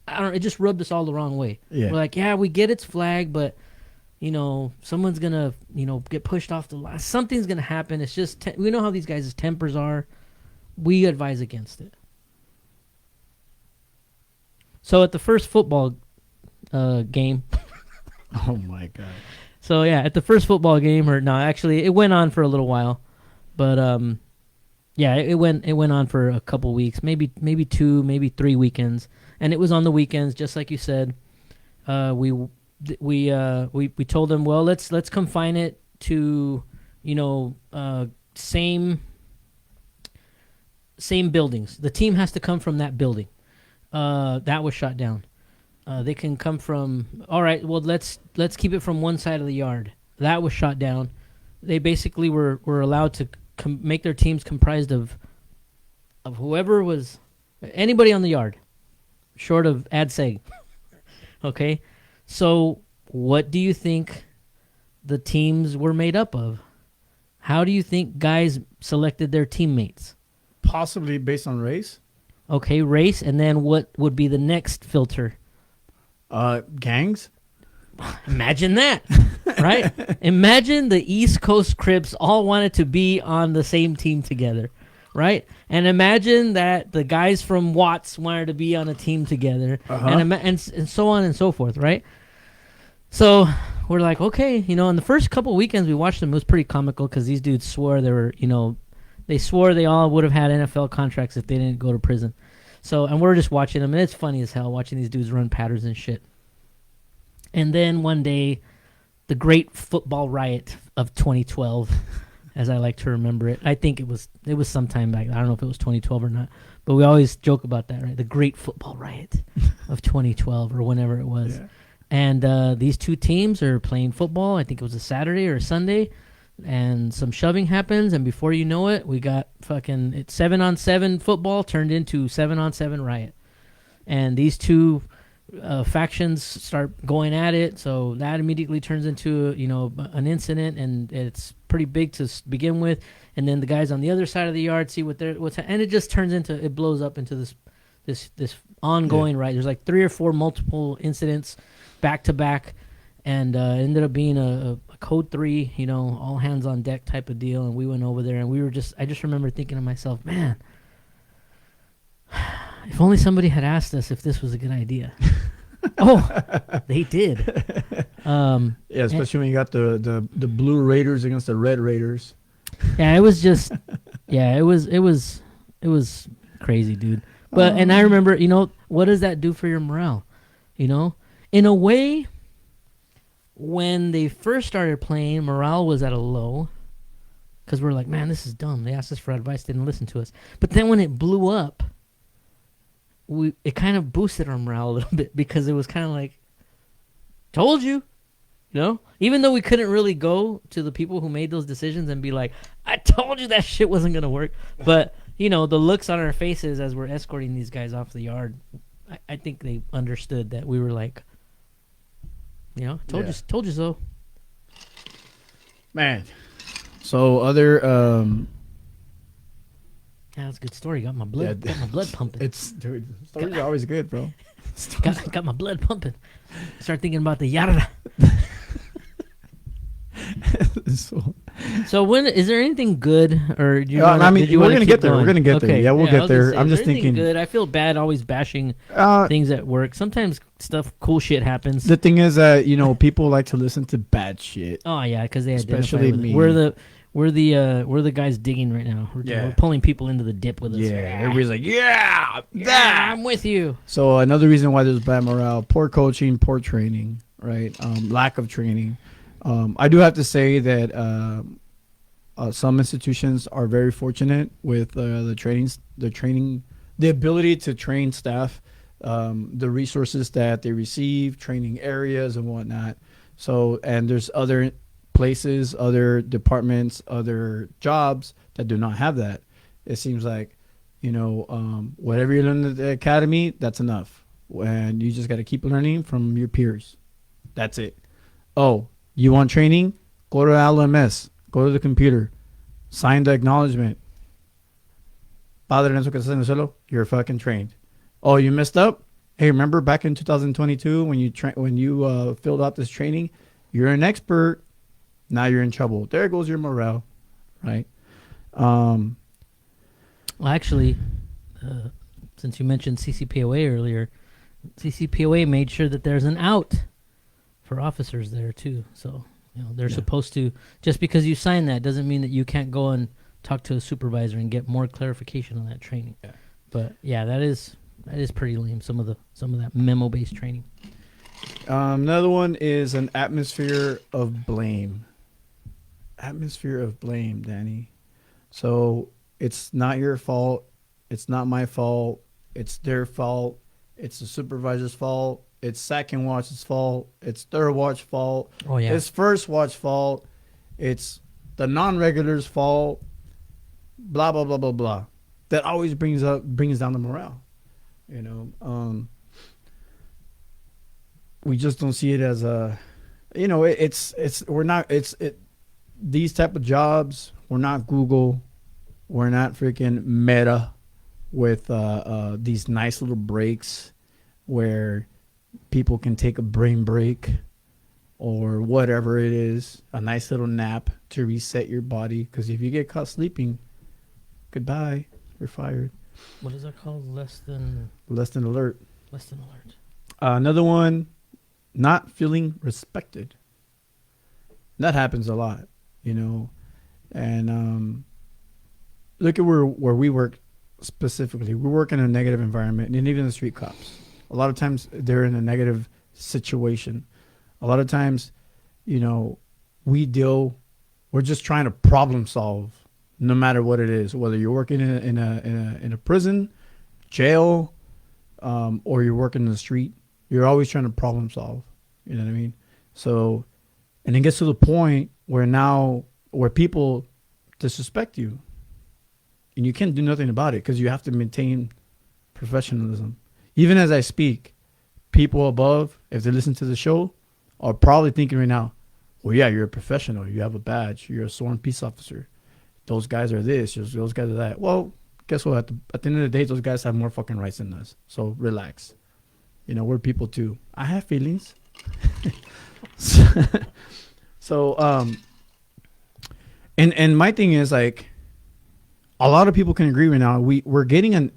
Speaker 4: I don't know, it just rubbed us all the wrong way.
Speaker 3: Yeah.
Speaker 4: We're like, yeah, we get it's flag, but someone's gonna, get pushed off the line. Something's gonna happen. It's just we know how these guys' tempers are. we advise against it. So at the first football game,
Speaker 3: Oh my god.
Speaker 4: so yeah, at the first football game, or no, actually, it went on for a little while, but yeah, it went on for a couple weeks, maybe 2, maybe 3 weekends, and it was on the weekends, just like you said. We told them, well, let's confine it to, same buildings. The team has to come from that building. That was shot down. They can come from. All right, well, let's keep it from one side of the yard. That was shot down. They basically were allowed to make their teams comprised of whoever was anybody on the yard, short of ad seg. Okay, so what do you think the teams were made up of? How do you think guys selected their teammates?
Speaker 3: Possibly based on race.
Speaker 4: Okay, race, and then what would be the next filter?
Speaker 3: Gangs.
Speaker 4: Imagine that, right? Imagine the East Coast Crips all wanted to be on the same team together, right? And imagine that the guys from Watts wanted to be on a team together, and so on and so forth, right? So we're like, okay, in the first couple weekends we watched them, it was pretty comical because these dudes swore they were, they swore they all would have had NFL contracts if they didn't go to prison. So, and we're just watching them, and it's funny as hell watching these dudes run patterns and shit. And then one day, the great football riot of 2012, as I like to remember it. I think it was sometime back. I don't know if it was 2012 or not, but we always joke about that, right? The great football riot of 2012 or whenever it was. Yeah. And these two teams are playing football. I think it was a Saturday or a Sunday. And some shoving happens, and before you know it, we got fucking 7-on-7 football turned into 7-on-7 riot. And these two factions start going at it, so that immediately turns into an incident, and it's pretty big to begin with. And then the guys on the other side of the yard see and it just turns into, it blows up into this ongoing riot. There's like 3 or 4 multiple incidents back to back. And it ended up being a code 3, all hands on deck type of deal. And we went over there, and I just remember thinking to myself, man, if only somebody had asked us if this was a good idea. Oh, they did.
Speaker 3: Yeah, especially when you got the blue Raiders against the red Raiders.
Speaker 4: Yeah, it was just, it was crazy, dude. But and I remember, what does that do for your morale? In a way. When they first started playing, morale was at a low because we're like, man, this is dumb. They asked us for advice, didn't listen to us. But then when it blew up, it kind of boosted our morale a little bit because it was kind of like, told you, Even though we couldn't really go to the people who made those decisions and be like, I told you that shit wasn't going to work. But, the looks on our faces as we're escorting these guys off the yard, I think they understood that we were like, told you so. Man.
Speaker 3: So other
Speaker 4: yeah, that's a good story. Got my blood pumping.
Speaker 3: Stories are always good, bro.
Speaker 4: got my blood pumping. Start thinking about the yada. So when is there anything good, or do you
Speaker 3: we're gonna get there. We're gonna get there. Yeah, we'll get there. I'm just thinking.
Speaker 4: Good. I feel bad always bashing things at work. Sometimes cool shit happens.
Speaker 3: The thing is that people like to listen to bad shit.
Speaker 4: Oh yeah, because they
Speaker 3: especially
Speaker 4: me.
Speaker 3: It.
Speaker 4: We're the guys digging right now. We're pulling people into the dip with us.
Speaker 3: Yeah, everybody's like, yeah,
Speaker 4: I'm with you.
Speaker 3: So another reason why there's bad morale: poor coaching, poor training, right? Lack of training. I do have to say that some institutions are very fortunate with the ability to train staff, the resources that they receive, training areas and whatnot. So, and there's other places, other departments, other jobs that do not have that. It seems like, whatever you learn at the academy, that's enough. And you just got to keep learning from your peers. That's it. Oh, you want training? Go to LMS. Go to the computer. Sign the acknowledgement. Padre Nelson que estás en el suelo, you're fucking trained. Oh, you messed up? Hey, remember back in 2022 when you filled out this training? You're an expert. Now you're in trouble. There goes your morale, right?
Speaker 4: Well, actually, since you mentioned CCPOA earlier, CCPOA made sure that there's an out for officers there too. So they're supposed to. Just because you sign that doesn't mean that you can't go and talk to a supervisor and get more clarification on that training.
Speaker 3: Yeah.
Speaker 4: But yeah, that is pretty lame. Some of that memo based training.
Speaker 3: Another one is an atmosphere of blame. Atmosphere of blame, Danny. So it's not your fault. It's not my fault. It's their fault. It's the supervisor's fault. It's second watch's fault. It's third watch fault.
Speaker 4: Oh yeah.
Speaker 3: It's first watch fault. It's the non-regular's fault. Blah blah blah blah blah. That always brings down the morale. We just don't see it as a, these type of jobs. We're not Google. We're not freaking Meta with these nice little breaks where people can take a brain break or whatever it is, a nice little nap to reset your body. Because if you get caught sleeping, goodbye, you're fired.
Speaker 4: What is that called? Less than
Speaker 3: alert.
Speaker 4: Less than alert.
Speaker 3: Another one, not feeling respected. That happens a lot, and look at where we work specifically. We work in a negative environment, and even the street cops. A lot of times they're in a negative situation. A lot of times, we're just trying to problem solve, no matter what it is. Whether you're working in a prison, jail, or you're working in the street, you're always trying to problem solve. You know what I mean? So, and it gets to the point where people disrespect you, and you can't do nothing about it because you have to maintain professionalism. Even as I speak, people above, if they listen to the show, are probably thinking right now, well, yeah, you're a professional. You have a badge. You're a sworn peace officer. Those guys are this. Those guys are that. Well, guess what? At the end of the day, those guys have more fucking rights than us. So relax. We're people too. I have feelings. And my thing is, like, a lot of people can agree right now. We're getting an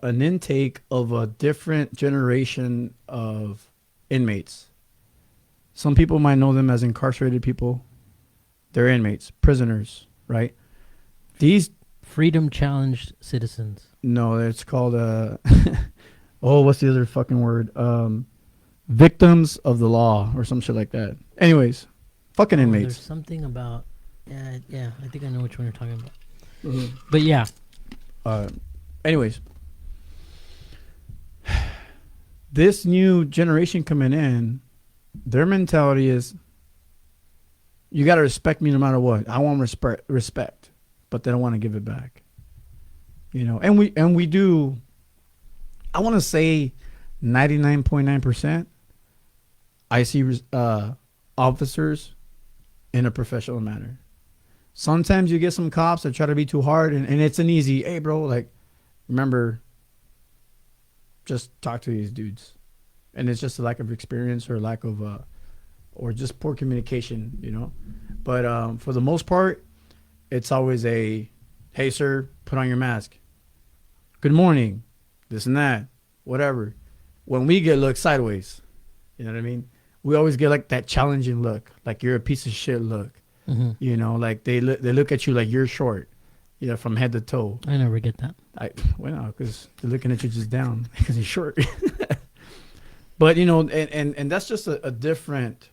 Speaker 3: intake of a different generation of inmates. Some people might know them as incarcerated people. They're inmates, prisoners, right? These
Speaker 4: freedom challenged citizens.
Speaker 3: No, it's called what's the other fucking word? Victims of the law or some shit like that. Anyways, fucking inmates.
Speaker 4: There's something about yeah. I think I know which one you're talking about.
Speaker 3: Mm-hmm.
Speaker 4: But yeah.
Speaker 3: Anyways, this new generation coming in, their mentality is, you got to respect me no matter what. I want respect, but they don't want to give it back. And we do. I want to say 99.9%. I see officers in a professional manner. Sometimes you get some cops that try to be too hard, and it's an easy, hey, bro, like, remember, just talk to these dudes. And it's just a lack of experience or lack of, or just poor communication, But for the most part, it's always a, hey, sir, put on your mask. Good morning, this and that, whatever. When we get looked sideways, you know what I mean? We always get like that challenging look, like you're a piece of shit look. Mm-hmm. Like they look at you like you're short, from head to toe.
Speaker 4: I never get that.
Speaker 3: Because they're looking at you just down because you're short. But and that's just a different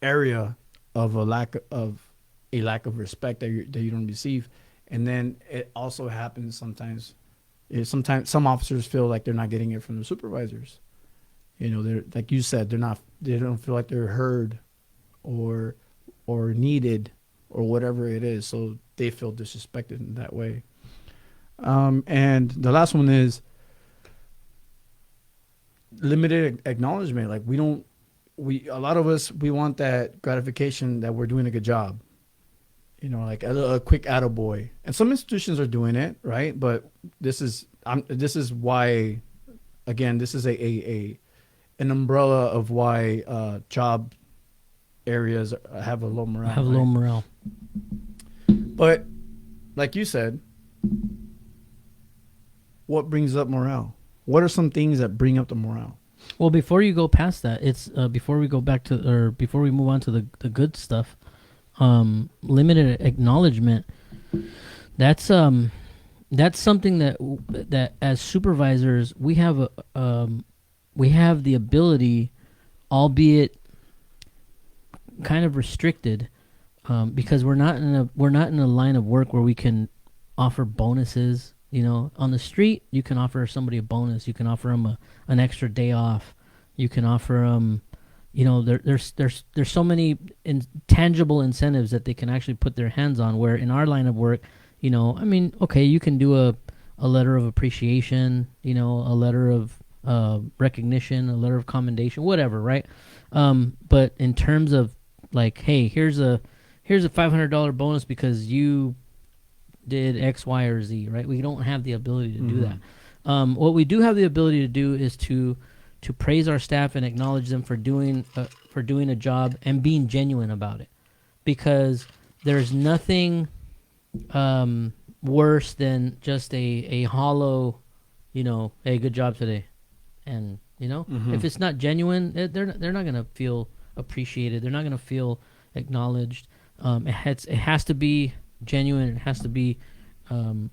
Speaker 3: area of a lack of respect that you don't receive. And then it also happens sometimes. Sometimes some officers feel like they're not getting it from the supervisors. They're, like you said, they don't feel like they're heard or needed or whatever it is. So they feel disrespected in that way. And the last one is limited acknowledgement. Like a lot of us, we want that gratification that we're doing a good job. Like a quick attaboy. And some institutions are doing it, right? But this is why, again, this is an umbrella of why job areas have a low morale.
Speaker 4: Low morale.
Speaker 3: But like you said, what brings up morale? What are some things that bring up the morale?
Speaker 4: Well, before you go past that, it's before we go back to, or before we move on to the good stuff, limited acknowledgement. That's something that as supervisors we have the ability, albeit kind of restricted, because we're not in a line of work where we can offer bonuses. You know, on the street, you can offer somebody a bonus. You can offer them an extra day off. You can offer them, you know, there's so many tangible incentives that they can actually put their hands on. Where in our line of work, you know, I mean, okay, you can do a letter of appreciation, you know, a letter of recognition, a letter of commendation, whatever, right? But in terms of like, hey, here's a $500 bonus because you did X, Y, or Z, right? We don't have the ability to do that. What we do have the ability to do is to praise our staff and acknowledge them for doing a job and being genuine about it, because there's nothing worse than just a hollow, you know, hey, good job today, and you know, if it's not genuine, they're not gonna feel appreciated. They're not gonna feel acknowledged. It has to be genuine. It has to be for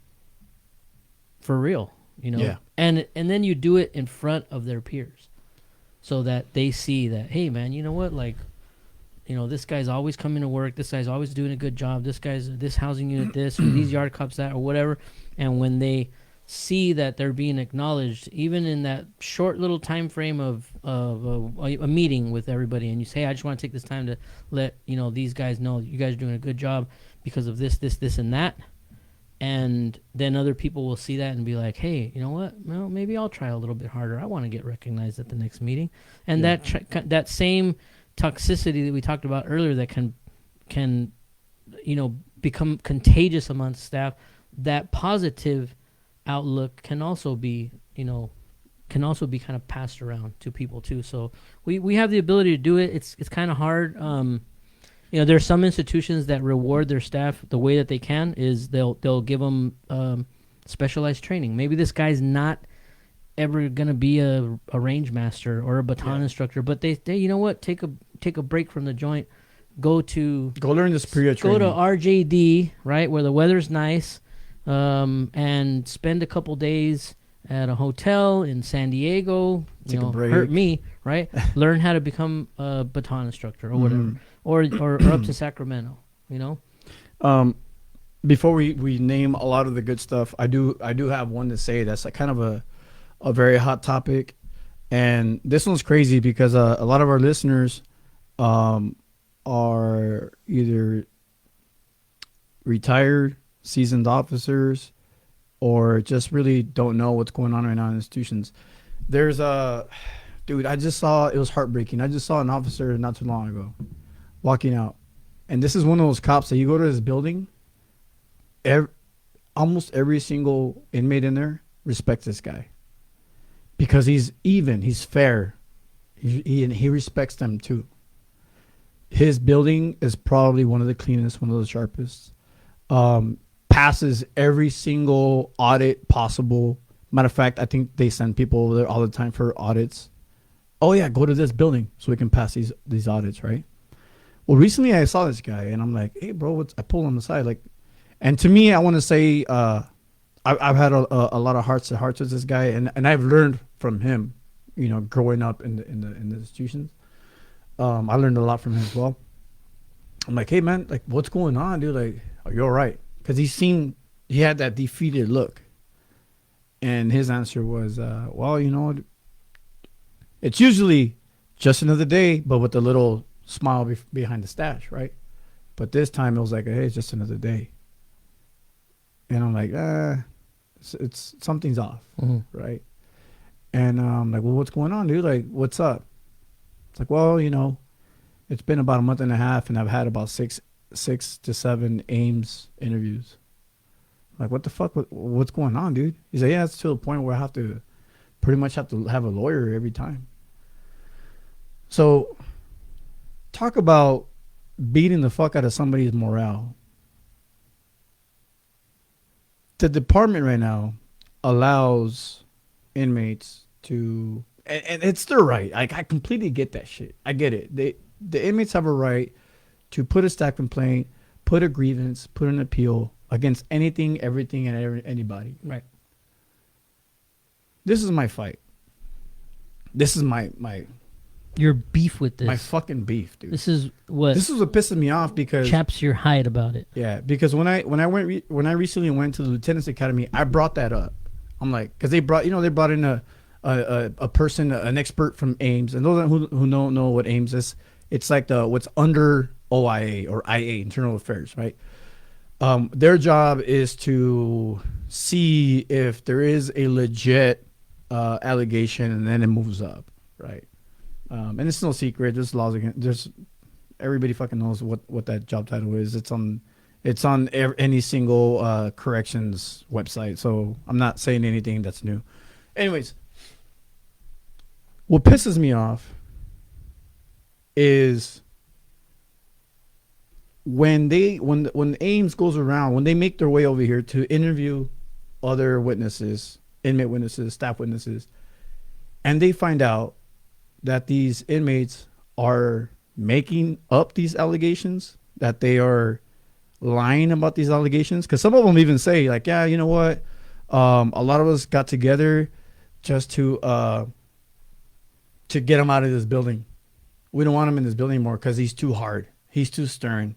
Speaker 4: real, you know.
Speaker 3: Yeah.
Speaker 4: And then you do it in front of their peers, so that they see that, hey man, you know what, like, you know, this guy's always coming to work, this guy's always doing a good job, this guy's this housing unit this, or these yard cops that, or whatever. And when they see that they're being acknowledged, even in that short little time frame of a meeting with everybody, and you say, hey, I just want to take this time to let, you know, these guys know you guys are doing a good job because of this, and that. And then other people will see that and be like, hey, you know what? Well, maybe I'll try a little bit harder. I want to get recognized at the next meeting. And that same toxicity that we talked about earlier that can you know, become contagious amongst staff, that positive outlook can also be, you know, kind of passed around to people too. So we have the ability to do it. It's kind of hard. You know, there's some institutions that reward their staff the way that they can is they'll give them specialized training. Maybe this guy's not ever gonna be a range master or a baton instructor, but they you know what, take a break from the joint, go
Speaker 3: learn the spirit
Speaker 4: go
Speaker 3: training.
Speaker 4: to RJD, right, where the weather's nice, and spend a couple days at a hotel in San Diego.
Speaker 3: Take a break.
Speaker 4: Hurt me, right? Learn how to become a baton instructor or whatever, or up to Sacramento. You know.
Speaker 3: Before we name a lot of the good stuff, I do have one to say that's like kind of a very hot topic, and this one's crazy because a lot of our listeners are either retired, seasoned officers, or just really don't know what's going on right now in institutions. There's dude, I just saw, it was heartbreaking. I just saw an officer not too long ago walking out, and this is one of those cops that you go to this building, almost every single inmate in there respects this guy because he's even, he's fair, he respects them too. His building is probably one of the cleanest, one of the sharpest. Passes every single audit possible. Matter of fact, I think they send people over there all the time for audits. Oh yeah, go to this building so we can pass these audits, right? Well, recently I saw this guy and I'm like, hey bro, I pulled him aside, like, and to me, I want to say, I've had a lot of hearts to hearts with this guy, and I've learned from him, you know, growing up in the institutions. I learned a lot from him as well. I'm like, hey man, like, what's going on, dude? Like, are you all right? Because he had that defeated look, and his answer was, well, you know, it's usually just another day, but with a little smile behind the stash, right? But this time it was like, hey, it's just another day. And I'm like, it's something's off, right? And I'm like, well, what's going on, dude? Like, what's up? It's like, well, you know, it's been about a month and a half, and I've had about six to seven Ames interviews. I'm like, what the fuck? What's going on, dude? He's like, yeah, it's to the point where I have to have a lawyer every time. So, talk about beating the fuck out of somebody's morale. the department right now allows inmates to, and it's their right. I completely get that shit. I get it. The inmates have a right to put a staff complaint, put a grievance, put an appeal against anything, everything, and anybody.
Speaker 4: Right.
Speaker 3: This is my fight. This is my
Speaker 4: Your beef with this.
Speaker 3: my fucking beef, dude.
Speaker 4: This is what
Speaker 3: This is what pisses me off because
Speaker 4: chaps your hide about it.
Speaker 3: yeah, because when I recently went to the Lieutenant's Academy, I brought that up. I'm like, because they brought in a person, an expert from Ames, and those who don't know what Ames is, it's like what's under OIA or IA, Internal Affairs, right? Their job is to see if there is a legit allegation, and then it moves up, right? And it's no secret. There's laws against. There's everybody fucking knows what that job title is. It's on any single corrections website. So I'm not saying anything that's new. Anyways, what pisses me off is when Ames goes around, when they make their way over here to interview other witnesses, inmate witnesses, staff witnesses, and they find out that these inmates are making up these allegations, that they are lying about these allegations, because some of them even say like, yeah, you know what, a lot of us got together just to get him out of this building. We don't want him in this building anymore because he's too hard, he's too stern,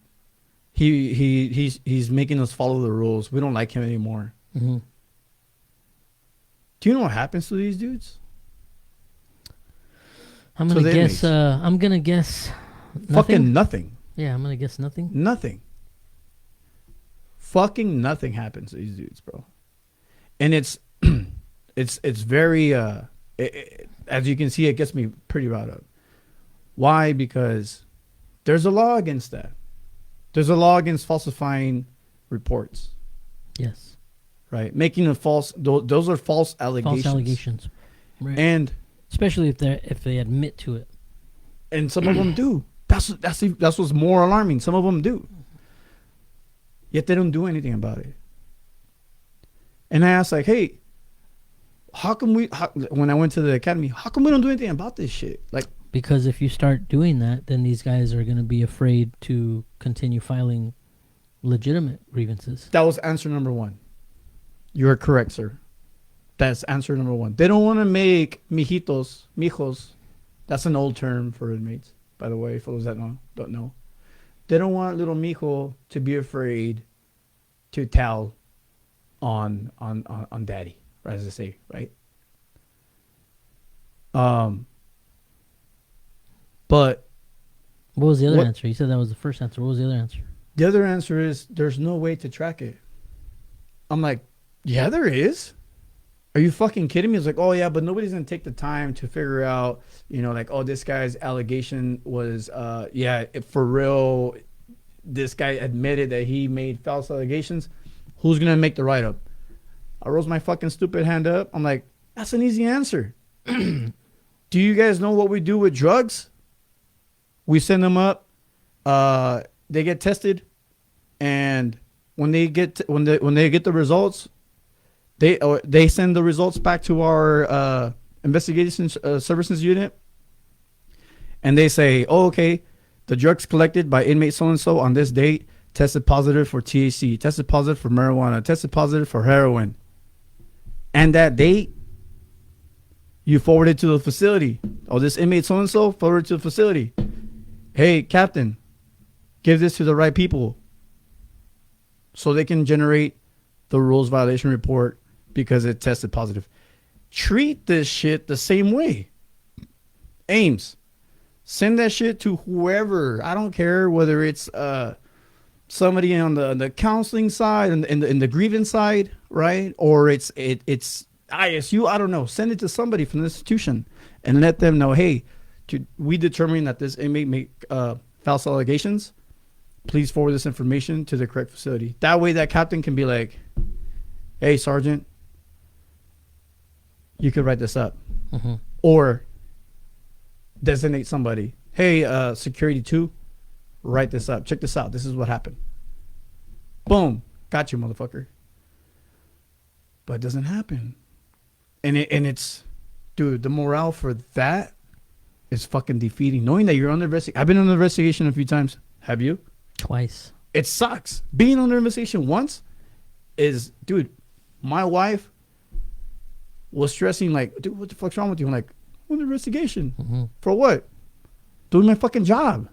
Speaker 3: he's making us follow the rules, we don't like him anymore.
Speaker 4: Mm-hmm.
Speaker 3: Do you know what happens to these dudes?
Speaker 4: I'm
Speaker 3: So
Speaker 4: gonna
Speaker 3: the
Speaker 4: guess.
Speaker 3: inmates.
Speaker 4: I'm gonna guess. Nothing?
Speaker 3: Fucking nothing.
Speaker 4: Yeah, I'm gonna guess nothing.
Speaker 3: Nothing. Fucking nothing happens to these dudes, bro. And it's very as you can see, it gets me pretty riled up. Why? Because there's a law against that. There's a law against falsifying reports,
Speaker 4: Yes.
Speaker 3: right? Making a false. Those are false allegations.
Speaker 4: False allegations. Right.
Speaker 3: And
Speaker 4: especially if they admit to it.
Speaker 3: some of them do. That's what's more alarming. Some of them do. Yet they don't do anything about it. And I asked, like, hey, when I went to the academy, how come we don't do anything about this shit? Like,
Speaker 4: Because if you start doing that, then these guys are going to be afraid to continue filing legitimate grievances.
Speaker 3: that was answer number one. You are correct, sir. That's answer number one. They don't want to make mijos. That's an old term for inmates, by the way, for those that don't know. They don't want little mijo to be afraid to tell on daddy, right, as they say, right? But
Speaker 4: What was the other
Speaker 3: What-
Speaker 4: answer? You said that was the first answer. What was the other answer?
Speaker 3: the other answer is there's no way to track it. I'm like, yeah, there is. Are you fucking kidding me? It's like, oh yeah, but nobody's gonna take the time to figure out, like, oh, this guy's allegation was, for real. This guy admitted that he made false allegations. Who's gonna make the write up? I rose my fucking stupid hand up. I'm like, that's an easy answer. Do you guys know what we do with drugs? We send them up. They get tested, and when they get the results, they send the results back to our investigation services unit, and they say, oh, okay, the drugs collected by inmate so and so on this date tested positive for THC, tested positive for marijuana, tested positive for heroin, and that date you forward it to the facility. Oh, this inmate so and so forward it to the facility. Hey, captain, give this to the right people so they can generate the rules violation report because it tested positive. Treat this shit the same way. Ames, send that shit to whoever. I don't care whether it's somebody on the counseling side and in the grievance side, right? Or it's ISU. I don't know. Send it to somebody from the institution and let them know, hey, we determine that this inmate made false allegations. Please forward this information to the correct facility. That way, that captain can be like, hey, sergeant, you could write this up.
Speaker 4: Mm-hmm.
Speaker 3: Or designate somebody. Hey, security 2, write this up. Check this out. This is what happened. Boom. Got you, motherfucker. but it doesn't happen. And it's, dude, the morale for that is fucking defeating. Knowing that you're under investigation. I've been under investigation a few times. Have you?
Speaker 4: Twice.
Speaker 3: It sucks. Being under investigation once is, dude, my wife was stressing like, dude, what the fuck's wrong with you? I'm like, under investigation.
Speaker 4: Mm-hmm.
Speaker 3: For what? Doing my fucking job.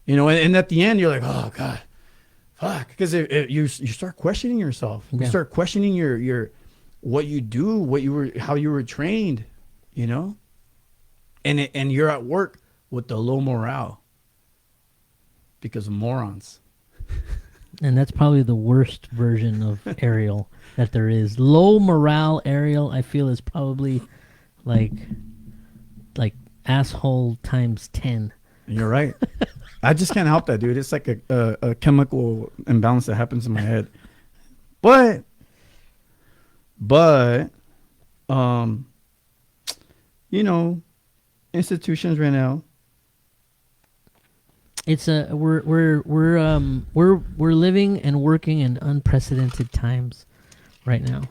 Speaker 3: You know, and at the end, you're like, oh, God, fuck. Because you start questioning yourself.
Speaker 4: Yeah.
Speaker 3: You start questioning your what you do, how you were trained, you know? And you're at work with the low morale because of morons.
Speaker 4: And that's probably the worst version of Ariel that there is. Low morale Ariel, I feel, is probably like asshole times 10.
Speaker 3: You're right. I just can't help that, dude. It's like a chemical imbalance that happens in my head. But you know, institutions right now.
Speaker 4: It's we're living and working in unprecedented times right now.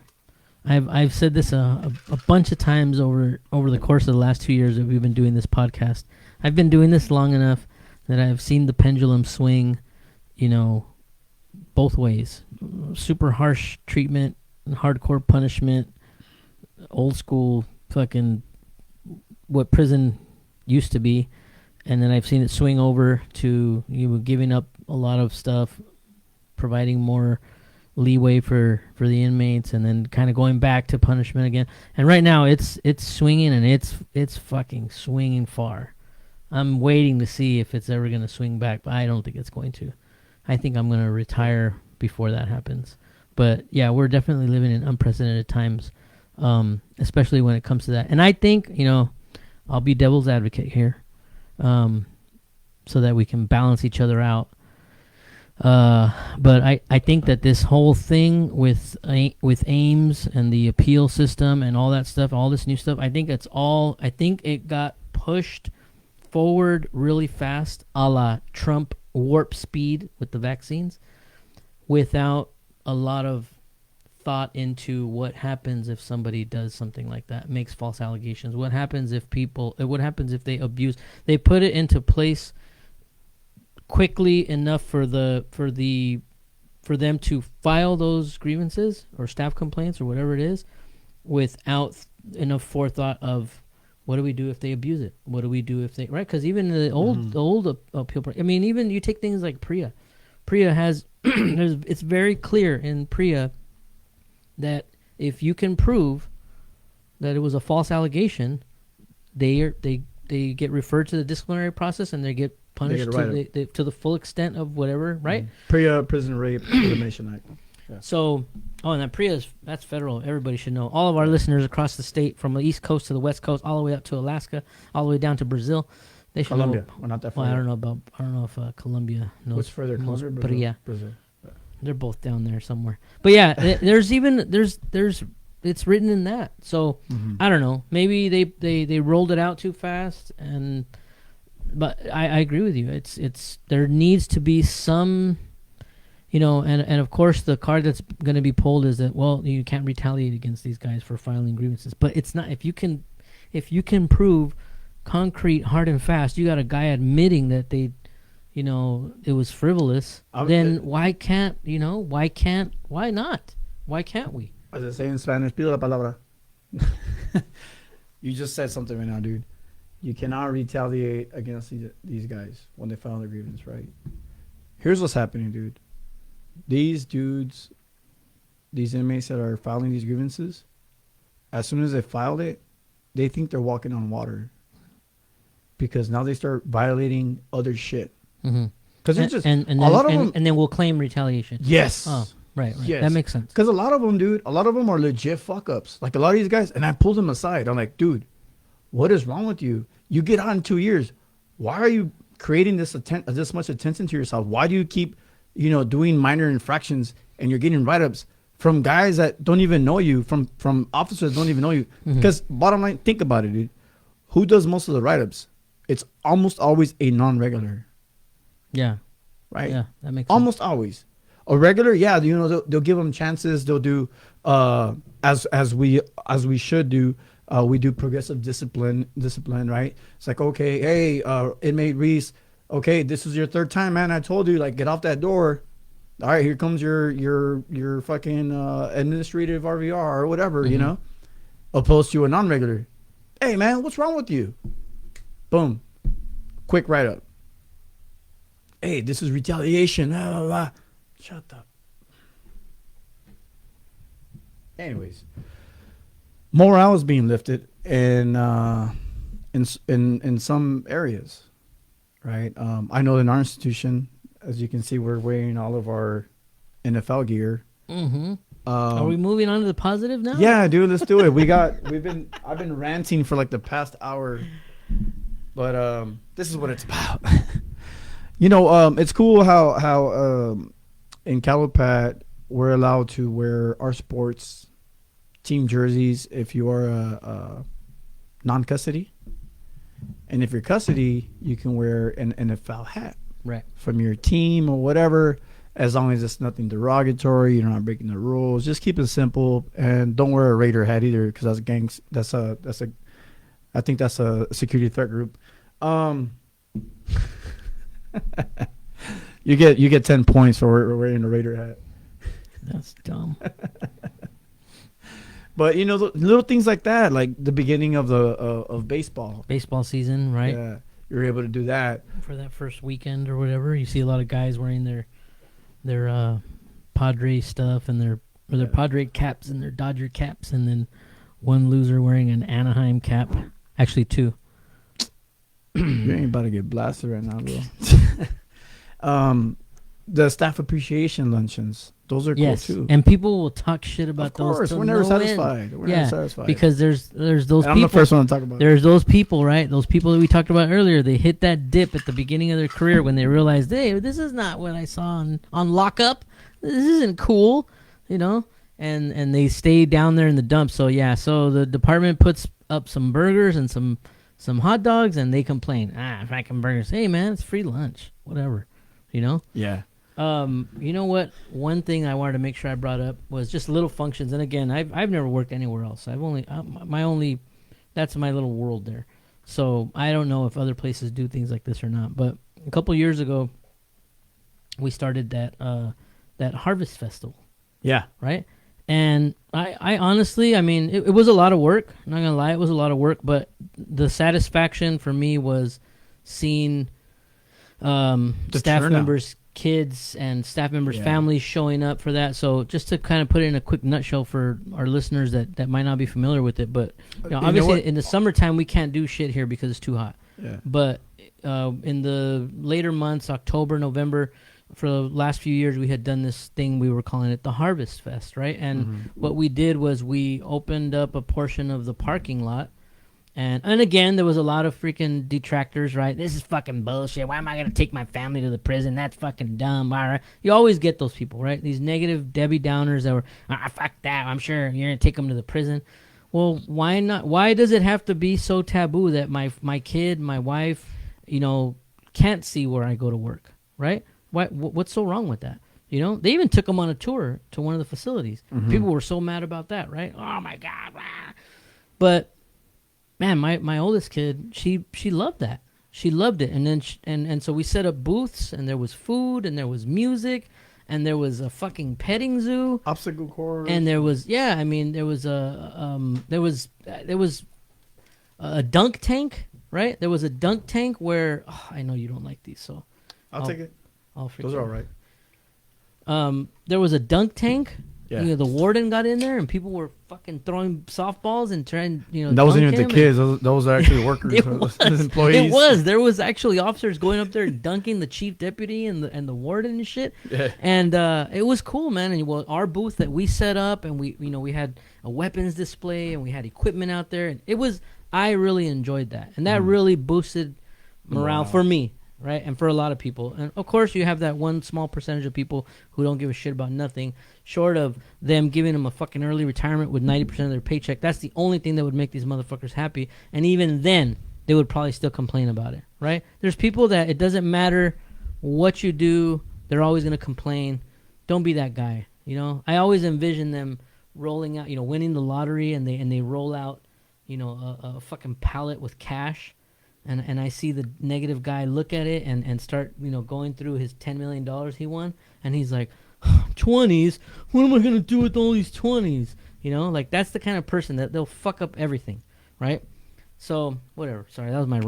Speaker 4: I've said this a bunch of times over the course of the last 2 years that we've been doing this podcast. I've been doing this long enough that I've seen the pendulum swing, you know, both ways. Super harsh treatment, hardcore punishment, old school fucking what prison used to be. And then I've seen it swing over to giving up a lot of stuff, providing more leeway for the inmates, and then kind of going back to punishment again. And right now it's swinging, and it's fucking swinging far. I'm waiting to see if it's ever going to swing back, but I don't think it's going to. I think I'm going to retire before that happens. But yeah, we're definitely living in unprecedented times, especially when it comes to that. And I think, you know, I'll be devil's advocate here, so that we can balance each other out. But I think that this whole thing with Ames and the appeal system and all that stuff, all this new stuff, I think it got pushed forward really fast, a la Trump warp speed with the vaccines, without a lot of thought into what happens if somebody does something like that, makes false allegations. What happens if they abuse? They put it into place quickly enough for them to file those grievances or staff complaints or whatever it is, without enough forethought of what do we do if they abuse it? What do we do if they, right? Because even the old appeal, I mean, even you take things like PREA. PREA has it's very clear in PREA that if you can prove that it was a false allegation, they get referred to the disciplinary process and they get punished to the full extent of whatever, right?
Speaker 3: PREA, Prison Rape Elimination Act. Yeah.
Speaker 4: So, and that PREA that's federal. Everybody should know. All of our listeners across the state, from the East Coast to the West Coast, all the way up to Alaska, all the way down to Brazil, they should
Speaker 3: Colombia.
Speaker 4: know.
Speaker 3: We're not that far.
Speaker 4: Well, I don't know if Colombia knows.
Speaker 3: What's further? Colombia,
Speaker 4: but
Speaker 3: Brazil?
Speaker 4: yeah,
Speaker 3: Brazil.
Speaker 4: they're both down there somewhere. But yeah, there's it's written in that. So I don't know. Maybe they rolled it out too fast, but I agree with you. It's there needs to be some, you know, and of course the card that's going to be pulled is that, well, you can't retaliate against these guys for filing grievances. But it's not, if you can prove concrete, hard and fast, you got a guy admitting that they, you know, it was frivolous, then why not? Why can't we?
Speaker 3: As I say in Spanish, pido la palabra. You just said something right now, dude. You cannot retaliate against these guys when they file their grievance, right? Here's what's happening, dude. These dudes, these inmates that are filing these grievances, as soon as they filed it, they think they're walking on water. Because now they start violating other shit. Because it's just
Speaker 4: a lot of them, and then we'll claim retaliation.
Speaker 3: Yes.
Speaker 4: Oh, right.
Speaker 3: Yes.
Speaker 4: That makes sense.
Speaker 3: Because a lot of them, dude, are legit fuck ups. Like a lot of these guys, and I pulled them aside. I'm like, dude, what is wrong with you? You get out in 2 years. Why are you creating this much attention to yourself? Why do you keep, you know, doing minor infractions and you're getting write-ups from guys that don't even know you, from officers that don't even know you? Because bottom line, think about it, dude. Who does most of the write-ups? It's almost always a non-regular.
Speaker 4: Yeah.
Speaker 3: Right?
Speaker 4: Yeah, that makes sense.
Speaker 3: Almost always. A regular, yeah, you know, they'll give them chances. They'll do as we should do. We do progressive discipline, right? It's like, okay, hey, inmate Reese, okay, this is your third time, man. I told you, like, get off that door. All right, here comes your fucking administrative RVR or whatever, you know, opposed to a non-regular. Hey, man, what's wrong with you? Boom, quick write up. Hey, this is retaliation. Blah, blah, blah. Shut up. Anyways, morale is being lifted in some areas, right? I know in our institution, as you can see, we're wearing all of our NFL gear.
Speaker 4: Mm-hmm. Are we moving on to the positive now?
Speaker 3: Yeah, dude, let's do it. I've been ranting for like the past hour, but this is what it's about. You know, it's cool how in Calipat we're allowed to wear our sports team jerseys if you are a non-custody, and if you're custody, you can wear an NFL hat,
Speaker 4: right, from
Speaker 3: your team or whatever. As long as it's nothing derogatory, you're not breaking the rules. Just keep it simple, and don't wear a Raider hat either, because that's gangs. I think that's a security threat group. You get 10 points for wearing a Raider hat.
Speaker 4: That's dumb.
Speaker 3: But you know, little things like that, like the beginning of baseball
Speaker 4: season, right?
Speaker 3: Yeah, you're able to do that
Speaker 4: for that first weekend or whatever. You see a lot of guys wearing their Padre stuff and their Padre caps and their Dodger caps, and then one loser wearing an Anaheim cap. Actually, two.
Speaker 3: You ain't about to get blasted right now, bro. The staff appreciation luncheons, those are cool too.
Speaker 4: And people will talk shit about those.
Speaker 3: Of course, we're never satisfied. We're never satisfied
Speaker 4: because there's those people.
Speaker 3: I'm the first one to talk about.
Speaker 4: There's those people, right? Those people that we talked about earlier. They hit that dip at the beginning of their career when they realized, hey, this is not what I saw on Lockup. This isn't cool, you know. And they stay down there in the dump. So yeah, so the department puts up some burgers and some hot dogs, and they complain. Fucking burgers. Hey man, it's free lunch. Whatever, you know.
Speaker 3: Yeah.
Speaker 4: You know what? One thing I wanted to make sure I brought up was just little functions. And again, I've never worked anywhere else. I've only that's my little world there. So I don't know if other places do things like this or not. But a couple years ago, we started that Harvest Festival.
Speaker 3: Yeah.
Speaker 4: Right. And I honestly, I mean, it was a lot of work. I'm not gonna lie, it was a lot of work. But the satisfaction for me was seeing staff members, kids, and staff members' families showing up for that. So just to kind of put it in a quick nutshell for our listeners that might not be familiar with it, but obviously in the summertime we can't do shit here because it's too hot.
Speaker 3: Yeah.
Speaker 4: But in the later months, October, November, for the last few years, we had done this thing. We were calling it the Harvest Fest, right? And what we did was we opened up a portion of the parking lot. And again, there was a lot of freaking detractors, right? This is fucking bullshit. Why am I going to take my family to the prison? That's fucking dumb. All right. You always get those people, right? These negative Debbie Downers that were, fuck that. I'm sure you're going to take them to the prison. Well, why not? Why does it have to be so taboo that my kid, my wife, you know, can't see where I go to work, right? What's so wrong with that? You know, they even took them on a tour to one of the facilities. People were so mad about that, right? Oh my God. But man, my oldest kid, she loved that. She loved it. And then and so we set up booths, and there was food, and there was music, and there was a fucking petting zoo,
Speaker 3: obstacle course,
Speaker 4: and there was there was a dunk tank, right? There was a dunk tank where I know you don't like these, so
Speaker 3: I'll take it. Those are all right.
Speaker 4: There was a dunk tank.
Speaker 3: Yeah.
Speaker 4: You know, the warden got in there, and people were fucking throwing softballs and trying, you know.
Speaker 3: That wasn't even the kids; those are actually workers, employees.
Speaker 4: It was. There was actually officers going up there and dunking the chief deputy and the warden and shit.
Speaker 3: Yeah.
Speaker 4: And it was cool, man. And our booth that we set up, and we had a weapons display, and we had equipment out there, and it was. I really enjoyed that, and that really boosted morale for me. Right, and for a lot of people. And of course you have that one small percentage of people who don't give a shit about nothing, short of them giving them a fucking early retirement with 90% of their paycheck. That's the only thing that would make these motherfuckers happy, and even then they would probably still complain about it, right? There's people that it doesn't matter what you do, they're always going to complain. Don't be that guy, you know? I always envision them rolling out, winning the lottery, and they roll out, a fucking pallet with cash, and I see the negative guy look at it and start, going through his $10 million he won, and he's like, 20s? What am I gonna do with all these 20s? Like that's the kind of person that they'll fuck up everything, right? So whatever. Sorry, that was my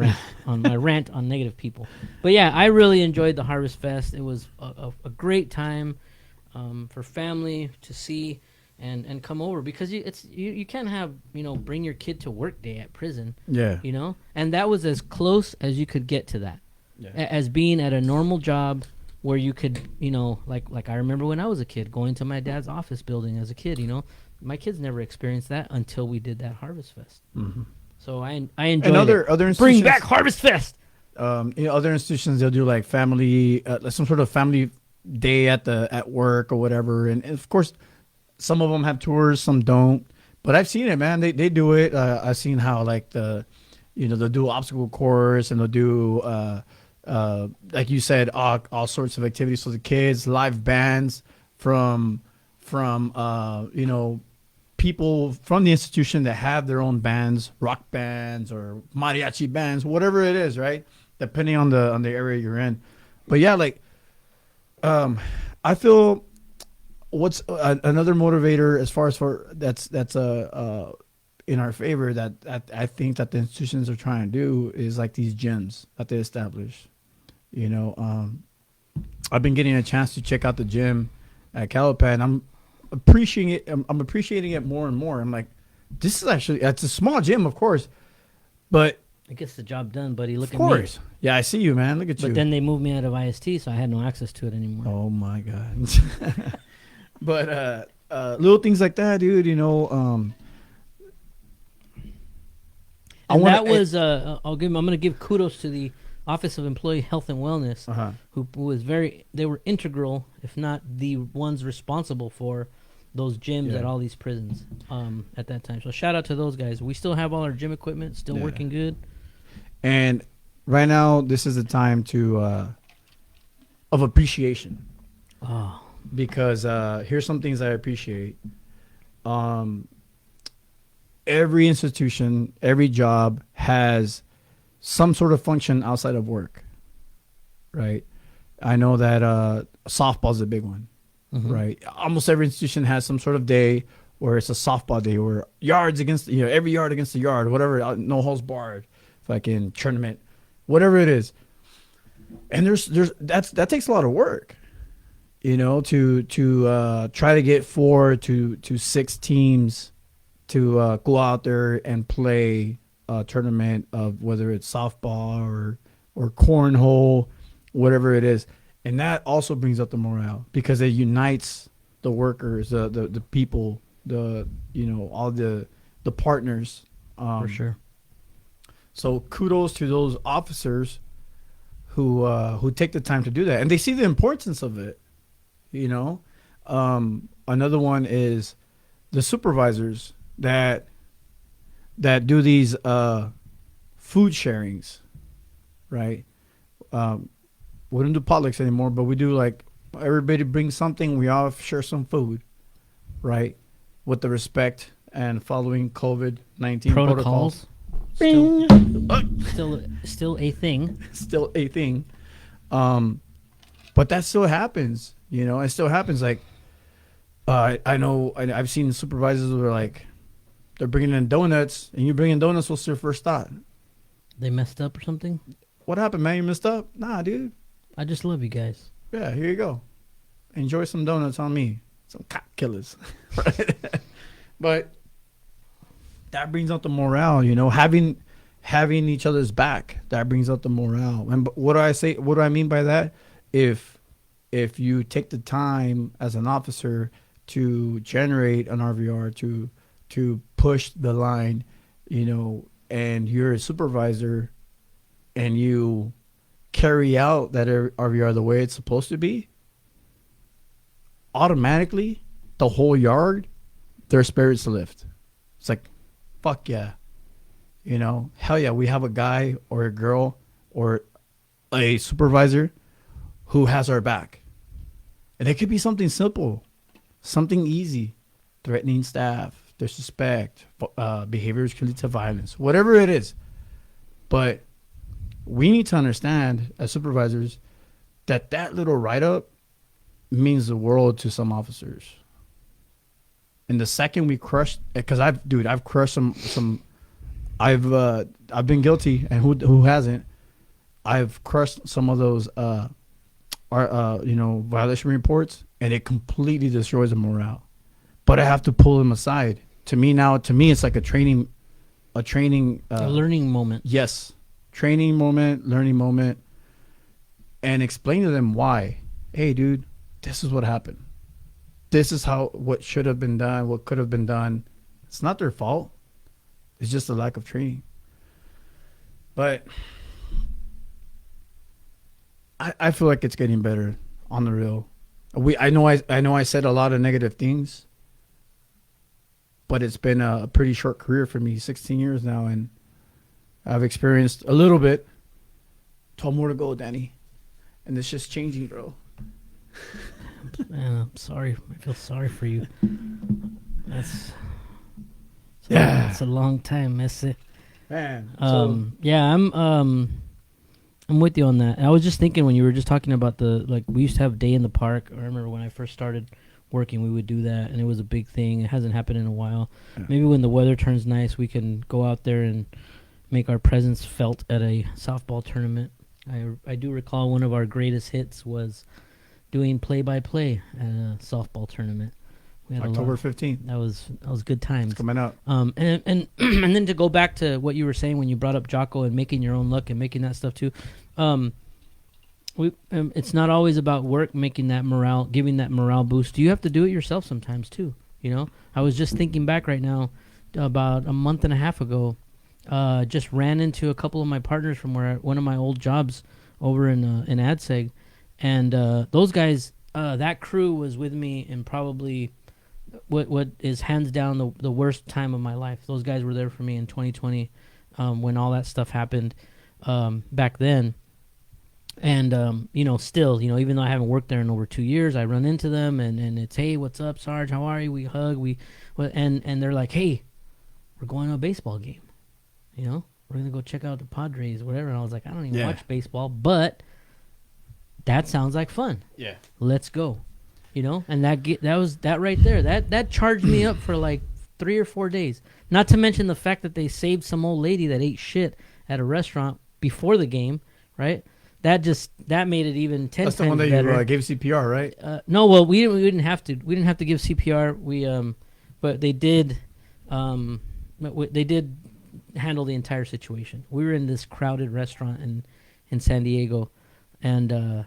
Speaker 4: rant on negative people. But yeah, I really enjoyed the Harvest Fest. It was a great time for family to see and come over, because you can't have bring your kid to work day at prison.
Speaker 3: Yeah.
Speaker 4: And that was as close as you could get to that, as being at a normal job where you could like I remember when I was a kid going to my dad's office building as a kid. My kids never experienced that until we did that Harvest Fest. Mm-hmm. So I enjoyed
Speaker 3: and other institutions,
Speaker 4: bring back Harvest Fest.
Speaker 3: Other institutions, they'll do like family, some sort of family day at work or whatever, and of course, some of them have tours, some don't. But I've seen it, man. They do it. I've seen how like they'll do obstacle course, and they'll do like you said, all sorts of activities for the kids, live bands from people from the institution that have their own bands, rock bands or mariachi bands, whatever it is, right? Depending on the area you're in. But yeah, like I feel what's another motivator as far as that's in our favor that I think that the institutions are trying to do is like these gyms that they establish. I've been getting a chance to check out the gym at Calipad. I'm appreciating it more and more. I'm like, this is actually, it's a small gym, of course, but
Speaker 4: it gets the job done, buddy. Look
Speaker 3: of
Speaker 4: at
Speaker 3: course.
Speaker 4: me.
Speaker 3: Yeah, I see you, man. Look at you.
Speaker 4: But then they moved me out of IST, so I had no access to it anymore.
Speaker 3: Oh my god. But little things like that, dude.
Speaker 4: And I'm going to give kudos to the Office of Employee Health and Wellness, who was they were integral, if not the ones responsible for those gyms at all these prisons at that time. So shout out to those guys. We still have all our gym equipment, still working good.
Speaker 3: And right now, this is the time of appreciation.
Speaker 4: Oh,
Speaker 3: because here's some things I appreciate. Every institution, every job has some sort of function outside of work, right? I know that softball's a big one, right? Almost every institution has some sort of day where it's a softball day, where yards against, every yard against the yard, whatever, no holds barred, fucking tournament, whatever it is. And that takes a lot of work, to try to get 4 to 6 teams to go out there and play a tournament of whether it's softball or cornhole, whatever it is. And that also brings up the morale because it unites the workers, the people, all the partners.
Speaker 4: for sure.
Speaker 3: So kudos to those officers who take the time to do that, and they see the importance of it. Another one is the supervisors that do these food sharings, right? We don't do potlucks anymore, but we do like everybody brings something, we all share some food, right? With the respect and following COVID-19 protocols.
Speaker 4: Still a thing.
Speaker 3: Still a thing. But that still happens, it still happens. Like, I know I've seen supervisors who are like, they're bringing in donuts, and you bring in donuts, what's your first thought?
Speaker 4: They messed up or something?
Speaker 3: What happened, man? You messed up? Nah, dude.
Speaker 4: I just love you guys.
Speaker 3: Yeah, here you go. Enjoy some donuts on me. Some cop killers. Right? But that brings out the morale, having each other's back. That brings out the morale. And what do I say? What do I mean by that? If you take the time as an officer to generate an RVR, to push the line, and you're a supervisor and you carry out that RVR the way it's supposed to be, automatically the whole yard, their spirits lift. It's like, fuck yeah. Hell yeah, we have a guy or a girl or a supervisor who has our back. And it could be something simple, something easy, threatening staff, disrespect, behaviors can lead to violence, whatever it is. But we need to understand as supervisors that little write-up means the world to some officers. And the second we crush, because I've crushed some, I've been guilty, and who hasn't? I've crushed some of those, violation reports, and it completely destroys the morale. But I have to pull them aside. To me, it's like a
Speaker 4: learning moment.
Speaker 3: Yes, training moment, learning moment, and explain to them why. Hey, dude, this is what happened. This is what should have been done, what could have been done. It's not their fault. It's just a lack of training. But I feel like it's getting better on the real. I know I said a lot of negative things, but it's been a pretty short career for me, 16 years now, and I've experienced a little bit. 12 more to go, Danny. And it's just changing, bro.
Speaker 4: Man, I'm sorry. I feel sorry for you. That's a long time, Messi.
Speaker 3: Man.
Speaker 4: I'm with you on that. I was just thinking when you were just talking about we used to have day in the park. I remember when I first started working, we would do that, and it was a big thing. It hasn't happened in a while. Yeah. Maybe when the weather turns nice, we can go out there and make our presence felt at a softball tournament. I do recall one of our greatest hits was doing play-by-play at a softball tournament. We had
Speaker 3: October 15th.
Speaker 4: That was good times.
Speaker 3: It's coming up.
Speaker 4: And then to go back to what you were saying when you brought up Jocko and making your own luck and making that stuff too. It's not always about work making that morale, giving that morale boost. You have to do it yourself sometimes too. You know, I was just thinking back right now, about a month and a half ago, just ran into a couple of my partners from one of my old jobs over in AdSeg, and those guys, that crew was with me in probably what is hands down the worst time of my life. Those guys were there for me in 2020 when all that stuff happened back then. And, still, even though I haven't worked there in over 2 years, I run into them and it's, hey, what's up, Sarge? How are you? We hug. And they're like, hey, we're going to a baseball game. We're going to go check out the Padres, whatever. And I was like, I don't even watch baseball, but that sounds like fun. Yeah. Let's go. And that was that right there. That charged me up for like 3 or 4 days. Not to mention the fact that they saved some old lady that ate shit at a restaurant before the game, right? That made it even 10 times better. That's the one that you
Speaker 3: gave CPR, right?
Speaker 4: No, well, we didn't have to. We didn't have to give CPR. But they did. They did handle the entire situation. We were in this crowded restaurant in San Diego, and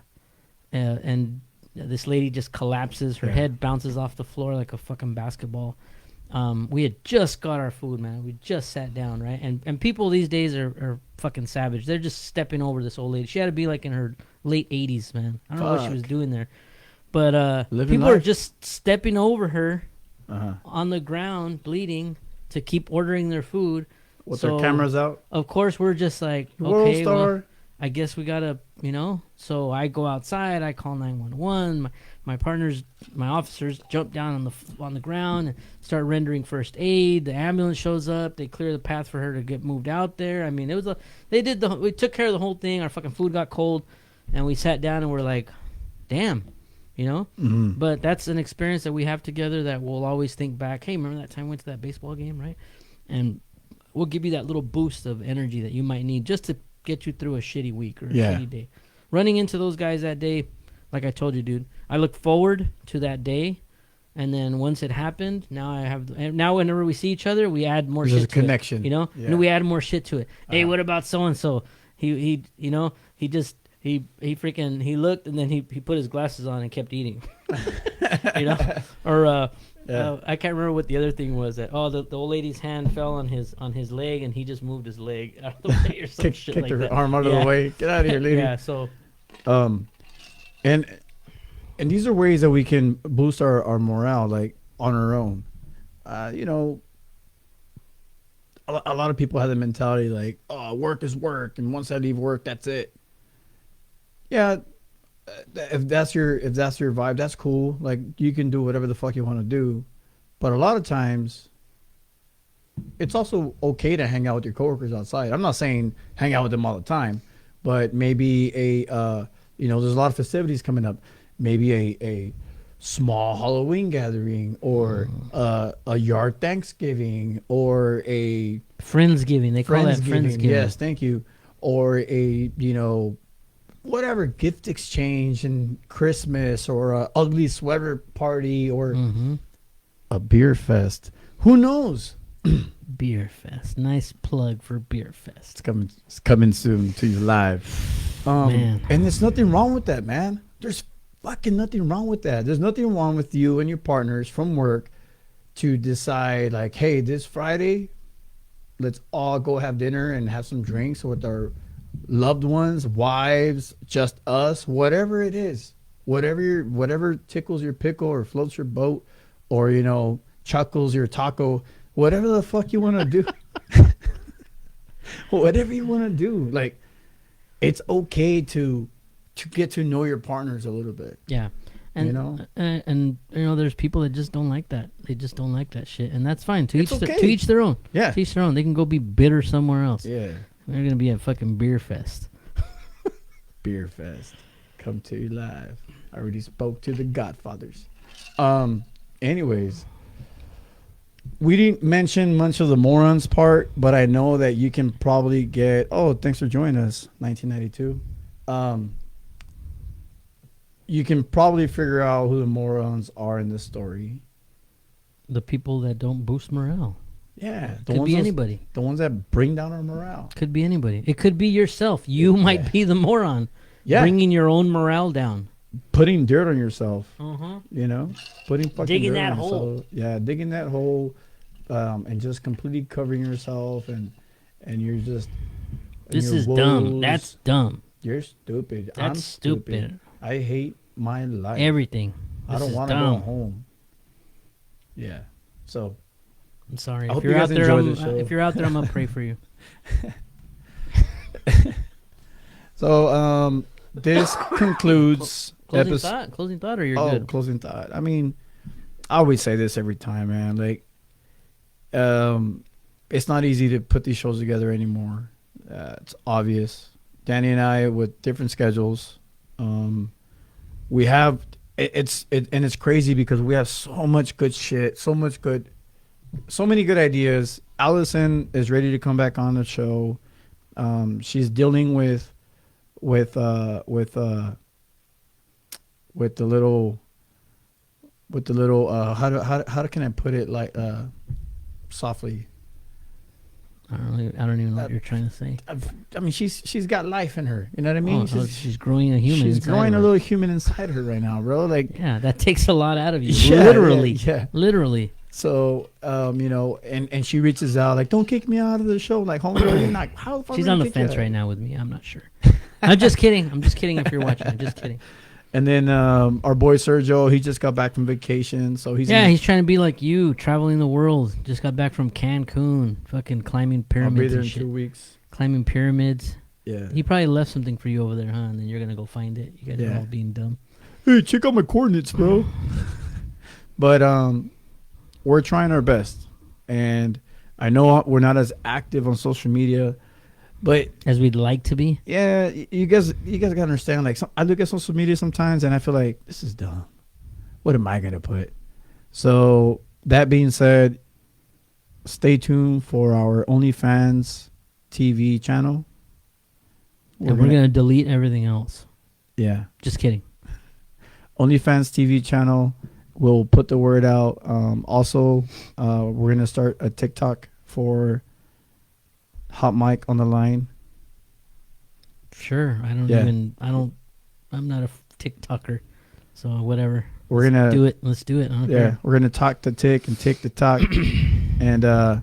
Speaker 4: this lady just collapses. Her head bounces off the floor like a fucking basketball. We had just got our food, man. We just sat down, right? And people these days are fucking savage. They're just stepping over this old lady. She had to be like in her late 80s, man. I don't know what she was doing there. But people are just stepping over her on the ground, bleeding, to keep ordering their food.
Speaker 3: With their cameras out?
Speaker 4: Of course, we're just like, okay, well, I guess we got to, So I go outside. I call 911. My partners, my officers jump down on the ground and start rendering first aid. The ambulance shows up. They clear the path for her to get moved out there. I mean, we took care of the whole thing. Our fucking food got cold, and we sat down and we're like, damn, Mm-hmm. But that's an experience that we have together that we'll always think back. Hey, remember that time we went to that baseball game, right? And we'll give you that little boost of energy that you might need just to get you through a shitty week or a shitty day. Running into those guys that day, like I told you, dude, I look forward to that day, and then once it happened, now whenever we see each other, we add more shit to
Speaker 3: connection.
Speaker 4: It. And we add more shit to it. Hey, what about so and so? He looked, and then he put his glasses on and kept eating. Or I can't remember what the other thing was. That the old lady's hand fell on his leg, and he just moved his leg out of the way or some shit like that.
Speaker 3: Kicked her arm out of the way. Get out of here, lady.
Speaker 4: Yeah. So,
Speaker 3: and these are ways that we can boost our morale, like on our own. A lot of people have the mentality like, oh, work is work, and once I leave work, that's it. Yeah. If that's your vibe, that's cool. Like, you can do whatever the fuck you want to do, But a lot of times, it's also okay to hang out with your coworkers outside. I'm not saying hang out with them all the time, but maybe there's a lot of festivities coming up. Maybe a small Halloween gathering, or a yard Thanksgiving, or a
Speaker 4: Friendsgiving. They call that Friendsgiving.
Speaker 3: Yes, thank you. Or a whatever, gift exchange and Christmas, or a ugly sweater party, or a beer fest. Who knows?
Speaker 4: Beer Fest. Nice plug for Beer Fest.
Speaker 3: It's coming soon to you live.
Speaker 4: Man.
Speaker 3: And there's nothing wrong with that, man. There's fucking nothing wrong with that. There's nothing wrong with you and your partners from work to decide, like, hey, this Friday, let's all go have dinner and have some drinks with our loved ones, wives, just us, whatever it is. Whatever tickles your pickle or floats your boat, or, chuckles your taco. Whatever the fuck you want to do. Whatever you want to do. Like, it's okay to get to know your partners a little bit.
Speaker 4: Yeah. And, and there's people that just don't like that. They just don't like that shit. And that's fine. To each their own.
Speaker 3: Yeah.
Speaker 4: To each their own. They can go be bitter somewhere else.
Speaker 3: Yeah.
Speaker 4: They're going to be at fucking Beer Fest.
Speaker 3: Beer Fest. Come to you live. I already spoke to the Godfathers. Anyways. We didn't mention much of the Morons part, but I know that you can probably get... Oh, thanks for joining us, 1992. You can probably figure out who the Morons are in this story.
Speaker 4: The people that don't boost morale.
Speaker 3: Yeah.
Speaker 4: Could be anybody.
Speaker 3: The ones that bring down our morale.
Speaker 4: Could be anybody. It could be yourself. You might be the moron.
Speaker 3: Yeah.
Speaker 4: Bringing your own morale down.
Speaker 3: Putting dirt on yourself.
Speaker 4: Uh-huh.
Speaker 3: Putting fucking
Speaker 4: digging
Speaker 3: dirt
Speaker 4: that
Speaker 3: on
Speaker 4: hole.
Speaker 3: yourself. Yeah, digging that hole, and just completely covering yourself, and you're just...
Speaker 4: This is dumb. That's dumb.
Speaker 3: You're stupid.
Speaker 4: That's
Speaker 3: I'm
Speaker 4: stupid.
Speaker 3: I hate my life.
Speaker 4: Everything.
Speaker 3: I don't want to go home. Yeah. So
Speaker 4: I'm sorry.
Speaker 3: I
Speaker 4: If
Speaker 3: hope
Speaker 4: you're
Speaker 3: you
Speaker 4: out
Speaker 3: guys
Speaker 4: there,
Speaker 3: enjoy the show.
Speaker 4: if you're out there, I'm gonna pray for you.
Speaker 3: So this concludes
Speaker 4: Closing thought, or you're good?
Speaker 3: Closing thought. I mean, I always say this every time, man. Like, it's not easy to put these shows together anymore. It's obvious. Danny and I, with different schedules, we have and it's crazy because we have so much good shit, so many good ideas. Allison is ready to come back on the show. She's dealing with the little how can I put it, like, softly?
Speaker 4: I don't even know what you're trying to say.
Speaker 3: I mean, she's got life in her. You know what I mean?
Speaker 4: She's growing a human.
Speaker 3: She's
Speaker 4: inside
Speaker 3: growing
Speaker 4: of
Speaker 3: a
Speaker 4: her.
Speaker 3: little human inside her right now, bro. Like,
Speaker 4: Yeah, that takes a lot out of you.
Speaker 3: Yeah,
Speaker 4: Literally.
Speaker 3: yeah.
Speaker 4: Literally.
Speaker 3: so and she reaches out like, don't kick me out of the show. Like, homegirl, you're not. How the fuck
Speaker 4: She's
Speaker 3: am I
Speaker 4: on
Speaker 3: gonna
Speaker 4: the
Speaker 3: kick you
Speaker 4: fence
Speaker 3: out?
Speaker 4: right now with me. I'm not sure. I'm just kidding. I'm just kidding if you're watching. I'm just kidding.
Speaker 3: And then our boy Sergio, he just got back from vacation, so he's
Speaker 4: He's trying to be like you, traveling the world. Just got back from Cancun, fucking climbing
Speaker 3: I'll be
Speaker 4: pyramids
Speaker 3: there
Speaker 4: and
Speaker 3: in
Speaker 4: shit.
Speaker 3: 2 weeks.
Speaker 4: Climbing pyramids.
Speaker 3: Yeah.
Speaker 4: He probably left something for you over there, huh? And then you're gonna go find it. You guys are
Speaker 3: Yeah.
Speaker 4: all being dumb.
Speaker 3: Hey, check out my coordinates, bro. But we're trying our best, and I know we're not as active on social media, but
Speaker 4: As we'd like to be.
Speaker 3: yeah, you guys gotta understand. Like, I look at social media sometimes, and I feel like, this is dumb. What am I gonna put? So that being said, stay tuned for our OnlyFans TV channel.
Speaker 4: And we're gonna delete everything else.
Speaker 3: Yeah.
Speaker 4: Just kidding.
Speaker 3: OnlyFans TV channel. We'll put the word out. Also, we're gonna start a TikTok for Hot Mic on the Line.
Speaker 4: Sure. I'm not a TikToker. So whatever.
Speaker 3: We're gonna
Speaker 4: Do it. Let's do it. I don't
Speaker 3: Yeah,
Speaker 4: care.
Speaker 3: we're gonna talk the tick and tick the talk, and the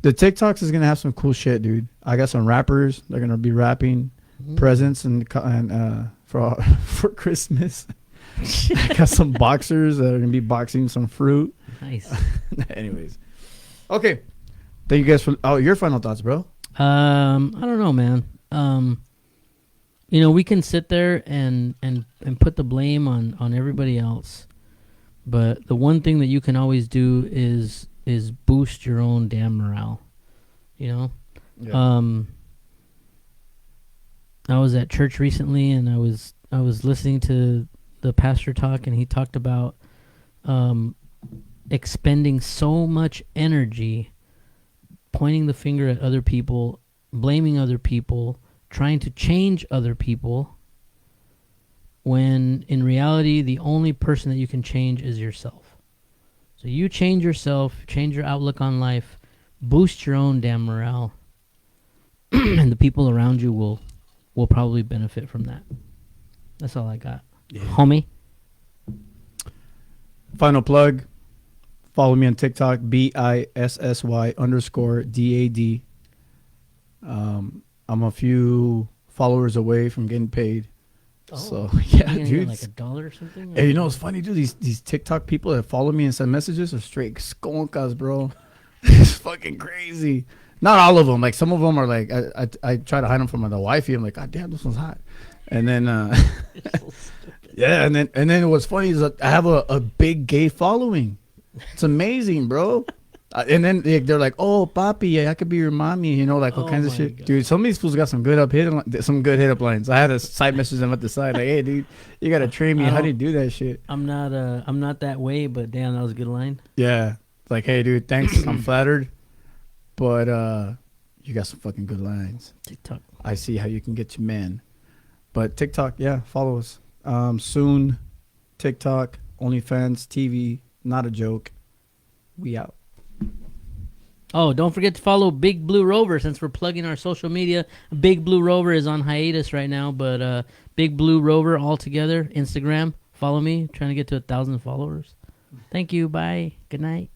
Speaker 3: TikToks is gonna have some cool shit, dude. I got some rappers. They're gonna be rapping presents and for Christmas. I got some boxers that are gonna be boxing some fruit.
Speaker 4: Nice.
Speaker 3: Anyways, okay. Thank you guys for your final thoughts, bro.
Speaker 4: I don't know, man. We can sit there and put the blame on everybody else, But the one thing that you can always do is boost your own damn morale. You know?
Speaker 3: Yeah.
Speaker 4: I was at church recently, and I was listening to the pastor talk, and he talked about expending so much energy pointing the finger at other people, blaming other people, trying to change other people, when in reality the only person that you can change is yourself. So you change yourself, change your outlook on life, boost your own damn morale, and the people around you will probably benefit from that. That's all I got.
Speaker 3: Yeah.
Speaker 4: Homie.
Speaker 3: Final plug. Follow me on TikTok, BISSY_DAD. I'm a few followers away from getting paid. So yeah,
Speaker 4: You
Speaker 3: dude.
Speaker 4: like $1 or something?
Speaker 3: Hey, you know what's funny, dude? These TikTok people that follow me and send messages are straight skonkas, bro. It's fucking crazy. Not all of them. Like some of them are like I try to hide them from the wifey. I'm like, God damn, this one's hot. And then yeah, and then what's funny is that I have a big gay following. It's amazing, bro. And then they're like, "Oh, papi, I could be your mommy," you know, like all kinds of
Speaker 4: my
Speaker 3: shit.
Speaker 4: God.
Speaker 3: Dude, some of these fools got some good hit up lines. I had to side message them at the side, like, "Hey, dude, you gotta train me. How do you do that shit?"
Speaker 4: I'm not that way, but damn, that was a good line.
Speaker 3: Yeah, like, "Hey, dude, thanks. I'm flattered, but you got some fucking good lines.
Speaker 4: TikTok.
Speaker 3: I see how you can get your men." But TikTok, yeah, follow us. Soon, TikTok, OnlyFans, TV, not a joke. We out.
Speaker 4: Oh, don't forget to follow Big Blue Rover, since we're plugging our social media. Big Blue Rover is on hiatus right now, but Big Blue Rover all together, Instagram. Follow me. Trying to get to 1,000 followers. Thank you. Bye. Good night.